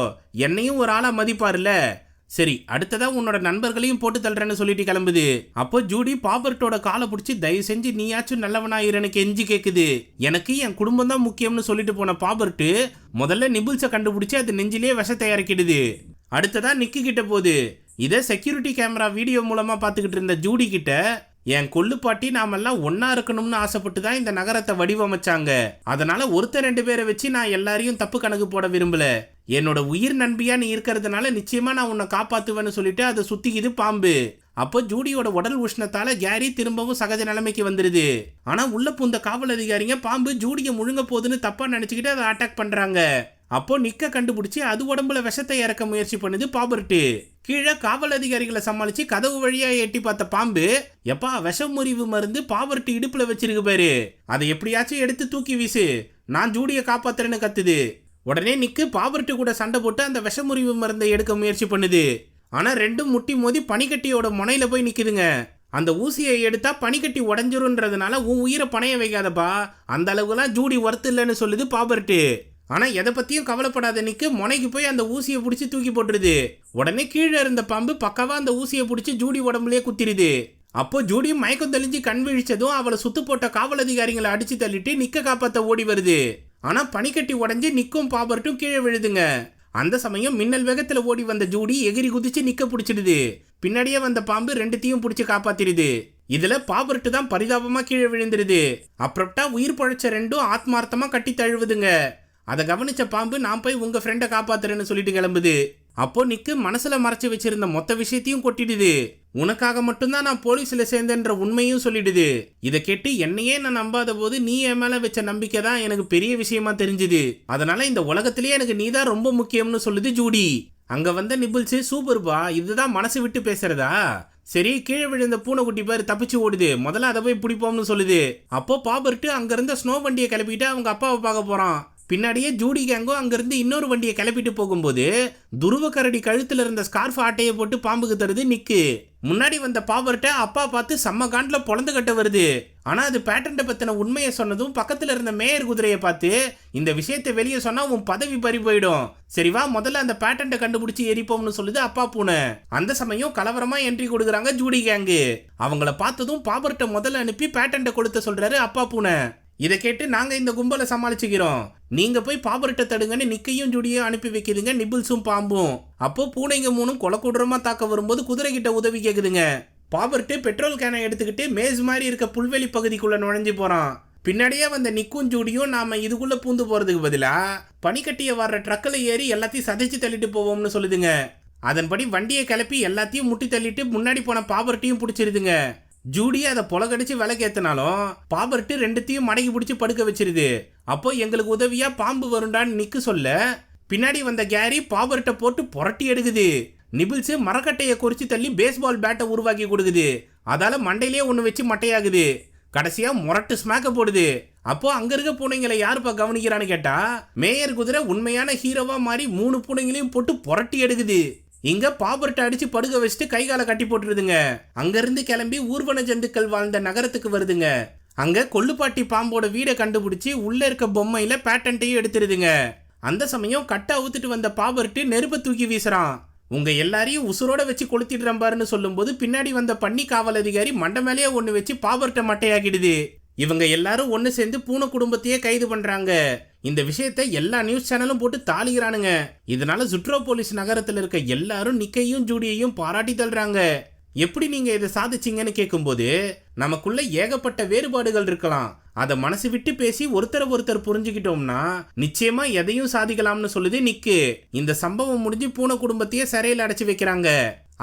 என்னையும் ஒரு ஆளா மதிப்பாருல்ல. சரி, அடுத்ததா உன்னோட நண்பர்களையும் போட்டு தள்ளுறேன்னு சொல்லிட்டு கிளம்புது. அப்போ ஜூடி பாபர்ட்டோட காலை பிடிச்சி தயவு செஞ்சு நீயாச்சும் நல்லவனாயிரு கெஞ்சி கேக்குது. எனக்கு என் குடும்பம் தான் முக்கியம்னு சொல்லிட்டு போன பாபர்ட்டு முதல்ல நிபிள்ஸை கண்டுபிடிச்சு அது நெஞ்சிலேயே விஷத்தை இறக்கிடுது. அடுத்ததா நிக்கு கிட்ட போகுது. இதை செக்யூரிட்டி கேமரா வீடியோ மூலமா பாத்துக்கிட்டு இருந்த ஜூடி கிட்ட, என் கொள்ளுப்பாட்டி நாமெல்லாம் ஒன்னா இருக்கணும்னு ஆசைப்பட்டு தான் இந்த நகரத்தை வடிவமைச்சாங்க, அதனால ஒருத்தர் 2 பேரை வச்சு நான் எல்லாரையும் தப்பு கணக்கு போட விரும்பல, என்னோட உயிர் நண்பியா நீ இருக்கிறதுனால நிச்சயமா நான் உன்னை காப்பாத்துவேன்னு சொல்லிட்டு அதை சுத்திக்குது பாம்பு. அப்போ ஜூடியோட உடல் உஷ்ணத்தால கேரி திரும்பவும் சகஜ நிலைமைக்கு வந்துருது. ஆனா உள்ள பூந்த காவல் அதிகாரிங்க பாம்பு ஜூடியை முழுங்க போகுதுன்னு தப்பா நினைச்சுக்கிட்டு அதை அட்டாக் பண்றாங்க. அப்போ நிக்க கண்டுபிடிச்சு அது உடம்புல விஷத்தை இறக்க முயற்சி பண்ணுது பாபர்ட்டு. கீழே காவல் அதிகாரிகளை சமாளிச்சு கதவு வழியா எட்டி பார்த்த பாம்பு, எப்பா விஷ முறிவு மருந்து பாபர்ட்டு இடுப்புல வச்சிருக்கு பாரு, அதை எப்படியாச்சும் எடுத்து தூக்கி வீசு, நான் ஜூடியை காப்பாத்துறேன்னு கத்துது. உடனே நிக்கு பாபர்ட்டு கூட சண்டை போட்டு அந்த விஷமுறிவு மருந்தை எடுக்க முயற்சி பண்ணுது. ஆனா ரெண்டும் முட்டி மோதி பனிக்கட்டியோட முனையில போய் நிக்குதுங்க. அந்த ஊசியை எடுத்தா பனிக்கட்டி உடஞ்சிரும்ன்றதுனால உன் உயிரை பணைய வைக்காதப்பா, அந்த அளவுக்குலாம் ஜூடி ஒர்த்து இல்லைன்னு சொல்லுது பாபர்ட்டு. ஆனா எதை பத்தியும் கவலைப்படாத நிக்கு முனைக்கு போய் அந்த ஊசியை பிடிச்சி தூக்கி போட்டுருது. உடனே கீழே இருந்த பாம்பு பக்கவா அந்த ஊசியை பிடிச்சி ஜூடி உடம்புலயே குத்திடுது. அப்போ ஜூடியும் மயக்கம் தெளிஞ்சு கண் விழிச்சதும் அவளை சுத்து போட்ட காவல் அதிகாரிகளை அடிச்சு தள்ளிட்டு நிக்க காப்பாத்த ஓடி வருது. ஆனா பனிக்கட்டி உடஞ்சி நிக்கும் பாபர்ட்டும் கீழே விழுதுங்க. அந்த சமயம் மின்னல் வேகத்துல ஓடி வந்த ஜூடி எகிரி குதிச்சு நிக்க பிடிச்சிடுது. பின்னாடியே வந்த பாம்பு ரெண்டுத்தையும் பிடிச்சு காப்பாத்திடுது. இதுல பாபர்ட்டு தான் பரிதாபமா கீழே விழுந்துருது. அப்புறம்டா உயிர் பழைச்ச ரெண்டும் ஆத்மார்த்தமா கட்டி தழுவுதுங்க. அதை கவனிச்ச பாம்பு நான் போய் உங்க ஃப்ரெண்டை காப்பாத்துறேன்னு சொல்லிட்டு கிளம்புது. அப்போ நிக்கு மனசுல மறைச்சு வச்சிருந்த மொத்த விஷயத்தையும் கொட்டிடுது. உனக்காக மட்டும்தான் நான் போலீஸ்ல சேர்ந்தேன்ற உண்மையும் சொல்லிடுது. இதை கேட்டு என்னையே நான் நம்பாத போது நீ என் மேல வச்ச நம்பிக்கை தான் எனக்கு பெரிய விஷயமா தெரிஞ்சுது, அதனால இந்த உலகத்திலேயே எனக்கு நீ தான் ரொம்ப முக்கியம்னு சொல்லுது ஜூடி. அங்க வந்த நிபிள்ஸ், சூப்பர்பா, இதுதான் மனசு விட்டு பேசுறதா, சரி கீழே விழுந்த பூனைக்குட்டி பேர் தப்பிச்சு ஓடுது, முதல்ல அதை போய் பிடிப்போம்னு சொல்லுது. அப்போ பாபர்ட்டு அங்க இருந்த ஸ்னோ வண்டியை கிளப்பிட்டு அவங்க அப்பாவை பார்க்க போறான். பின்னாடியே ஜூடி கேங்கோ அங்கிருந்து இன்னொரு வண்டியை கிளப்பிட்டு போகும்போது துருவ கரடி கழுத்துல இருந்த ஸ்கார்ஃப் ஆட்டையை போட்டு பாம்புக்கு தருது நிக்கு. முன்னாடி வந்த பாபர்ட்ட அப்பா பார்த்து செம்ம காண்டுல பொழந்து கட்ட வருது. ஆனா அது பேட்டன்ட்டை பத்தின உண்மையை சொன்னதும் பக்கத்துல இருந்த மேயர் குதிரையை பார்த்து, இந்த விஷயத்தை வெளியே சொன்னா உன் பதவி பறி போயிடும், சரிவா முதல்ல அந்த பேட்டன்ட்டை கண்டுபிடிச்சு எரிப்போம்னு சொல்லுது அப்பா பூனை. அந்த சமயம் கலவரமா என்ட்ரி கொடுக்குறாங்க ஜூடி கேங்கு. அவங்கள பார்த்ததும் பாபர்ட்ட முதல்ல அனுப்பி பேட்டன்ட்டை கொடுத்த சொல்றாரு அப்பா பூனை. இதை கேட்டு நாங்க இந்த கும்பலை சமாளிச்சுக்கிறோம், நீங்க போய் பாபர்ட்ட தடுங்கன்னு நிக்கையும் ஜூடியும் அனுப்பி வைக்குதுங்க நிபிள்ஸும் பாம்பும். அப்போ பூனைங்க 3 கொலக்கூடரமா தாக்க வரும்போது குதிரை கிட்ட உதவி கேக்குதுங்க. பாபர்ட்டு பெட்ரோல் கேனை எடுத்துக்கிட்டு மேஸ் மாதிரி இருக்க புல்வெளி பகுதிக்குள்ள நுழைஞ்சு போறான். பின்னாடியே வந்த நிக்கும் ஜூடியும் நாம இதுக்குள்ள பூந்து போறதுக்கு பதிலா பனிக்கட்டிய வர்ற ட்ரக்கில் ஏறி எல்லாத்தையும் சதைச்சு தள்ளிட்டு போவோம்னு சொல்லுதுங்க. அதன்படி வண்டியை கிளப்பி எல்லாத்தையும் முட்டி தள்ளிட்டு முன்னாடி போன பாபர்ட்டையும் பிடிச்சிருதுங்க. ஜூடி அதை பொலகடிச்சு விலைக்கேத்தினாலும் பாபர்ட்டு ரெண்டுத்தையும் மடக்கி பிடிச்சி படுக்க வச்சிருது. அப்போ எங்களுக்கு உதவியா பாம்பு வருண்டான்னு நிக்கு சொல்ல பின்னாடி வந்த கேரி பாபர்ட்டை போட்டு புரட்டி எடுக்குது. நிபிள்ஸ் மரக்கட்டையை குறிச்சு தள்ளி பேஸ்பால் பேட்டை உருவாக்கி கொடுக்குது. அதால மண்டையிலேயே ஒன்று வச்சு மட்டையாகுது. கடைசியா முரட்டு ஸ்மாக்க போடுது. அப்போ அங்க இருக்க பூனைங்களை யாருப்பா கவனிக்கிறான்னு கேட்டா மேயர் குதிரை உண்மையான ஹீரோவா மாறி 3 பூனைங்களையும் போட்டு புரட்டி எடுக்குது. இங்க பாபர்ட்டை அடிச்சு படுக்க வச்சுட்டு கை காலை கட்டி போட்டுருதுங்க. அங்க இருந்து கிளம்பி ஊர்வன ஜந்துக்கள் வாழ்ந்த நகரத்துக்கு வருதுங்க. அங்க கொள்ளுப்பாட்டி பாம்போட வீடை கண்டுபிடிச்சு உள்ள இருக்க பொம்மையில பேட்டன்ட்டையும் எடுத்துருதுங்க. அந்த சமயம் கட்டை அவுத்துட்டு வந்த பாபர்ட்டு நெருப்பை தூக்கி வீசுறான். உங்க எல்லாரையும் உசுரோட வச்சு கொளுத்திடுறேன் பாருன்னு சொல்லும் போது பின்னாடி வந்த பன்னி காவல் அதிகாரி மண்டை மேலேயே ஒண்ணு வச்சு பாபர்ட்டை மட்டையாக்கிடுது. இவங்க எல்லாரும் ஒன்னு சேர்ந்து பூனை குடும்பத்தையே கைது பண்றாங்க. இந்த விஷயத்தை எல்லா நியூஸ் சேனலும் போட்டு தாளிக்கிறானுங்க. இதனால ஜுட்ரோபோலிஸ் நகரத்துல இருக்க எல்லாரும் நிக்கையும் ஜூடியையும் பாராட்டி தள்ளுறாங்க. எப்படி நீங்க இதை சாதிச்சீங்கன்னு கேட்கும்போது, நமக்குள்ள ஏகப்பட்ட வேறுபாடுகள் இருக்கலாம், அதை மனசு விட்டு பேசி ஒருத்தர் புரிஞ்சுக்கிட்டோம்னா நிச்சயமா எதையும் சாதிக்கலாம்னு சொல்லுது நிக்கு. இந்த சம்பவம் முடிஞ்சு பூனை குடும்பத்தையே சிறையில் அடைச்சு வைக்கிறாங்க.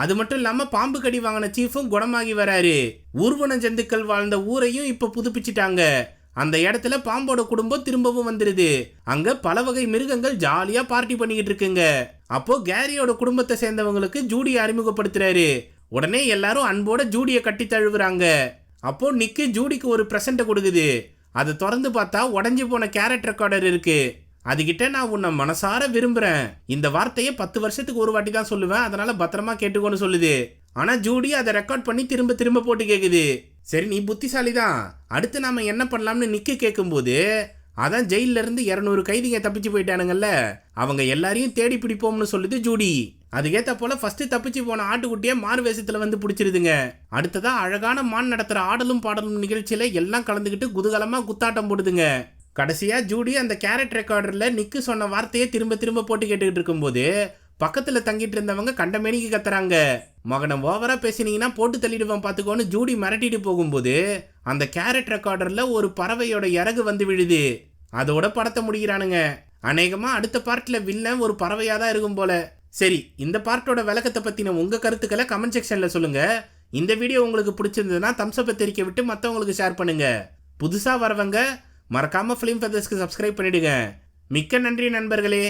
அது மட்டும் இல்லாம பாம்பு கடி வாங்கின சீஃபும் குணமாகி வராரு. ஊர்வன ஜந்துக்கள் வாழ்ந்த ஊரையும் இப்ப புதுப்பிச்சிட்டாங்க. அந்த இடத்துல பாம்போட குடும்பம் திரும்பவும் வந்துருது. அங்க பல வகை மிருகங்கள் ஜாலியா பார்ட்டி பண்ணிக்கிட்டு இருக்குங்க. அப்போ கேரியோட குடும்பத்தை சேர்ந்தவங்களுக்கு ஜூடியை அறிமுகப்படுத்துறாரு. உடனே எல்லாரும் அன்போட ஜூடியை கட்டி தழுவுறாங்க. அப்போ நிக்கு ஜூடிக்கு ஒரு பிரசன்ட் கொடுக்குது. அதை திறந்து பார்த்தா உடஞ்சி போன கேரட் ரெக்கார்டர் இருக்கு. அதுகிட்ட நான் உன்னை மனசார விரும்புறேன், இந்த வார்த்தையை 10 வருஷத்துக்கு ஒரு வாட்டி தான் சொல்லுவேன், அதனால பத்திரமா கேட்டுக்கோன்னு சொல்லுது. ஆனா ஜூடி அதை ரெக்கார்ட் பண்ணி திரும்ப திரும்ப போட்டு கேக்குது. சரி நீ புத்திசாலி தான், அடுத்து நாம என்ன பண்ணலாம்னு நிக்கு கேட்கும்போது, அதான் ஜெயில இருந்து 200 கைதிங்க தப்பிச்சு போயிட்டானுங்கல்ல, அவங்க எல்லாரையும் தேடி பிடிப்போம்னு சொல்லுது ஜூடி. அதுக்கேற்ற போல ஃபர்ஸ்ட் தப்பிச்சு போன ஆட்டுக்குட்டியை மாறு வேஷத்துல வந்து பிடிச்சிருதுங்க. அடுத்ததா அழகான மான் நடத்துற ஆடலும் பாடலும் நிகழ்ச்சியில எல்லாம் கலந்துக்கிட்டு குதூகலமா குத்தாட்டம் போடுதுங்க. கடைசியா ஜூடி அந்த கேரட் ரெக்கார்டர்ல நிக்கு சொன்ன வார்த்தையை திரும்ப திரும்ப போட்டு கேட்டுக்கிட்டு இருக்கும்போது பக்கத்துல தங்கிட்டு இருந்தவங்க கண்டமேனிக்கு கத்துறாங்க. மகனை ஓவரா பேசினீங்கன்னா போட்டு தள்ளிடுவான் பாத்துக்கோன்னு ஜூடி மிரட்டிட்டு போகும்போது அந்த கேரட் ரெக்கார்டர்ல ஒரு பறவையோட இறகு வந்து விழுது. அதோட படத்தை முடிக்கிறானுங்க. அநேகமா அடுத்த பார்ட்ல வில்லன் ஒரு பறவையா தான் இருக்கும் போல. சரி, இந்த பார்ட்டோட விளக்கத்தை பத்தின உங்க கருத்துக்களை கமெண்ட் செக்ஷன்ல சொல்லுங்க. இந்த வீடியோ உங்களுக்கு பிடிச்சிருந்ததுன்னா தம்ஸ் அப் தெரிவிக்க விட்டு மற்றவங்களுக்கு ஷேர் பண்ணுங்க. புதுசா வரவங்க மறக்காம ஃபிலிம் ஃபெதர்ஸ்க்கு சப்ஸ்கிரைப் பண்ணிடுங்க. மிக்க நன்றி நண்பர்களே.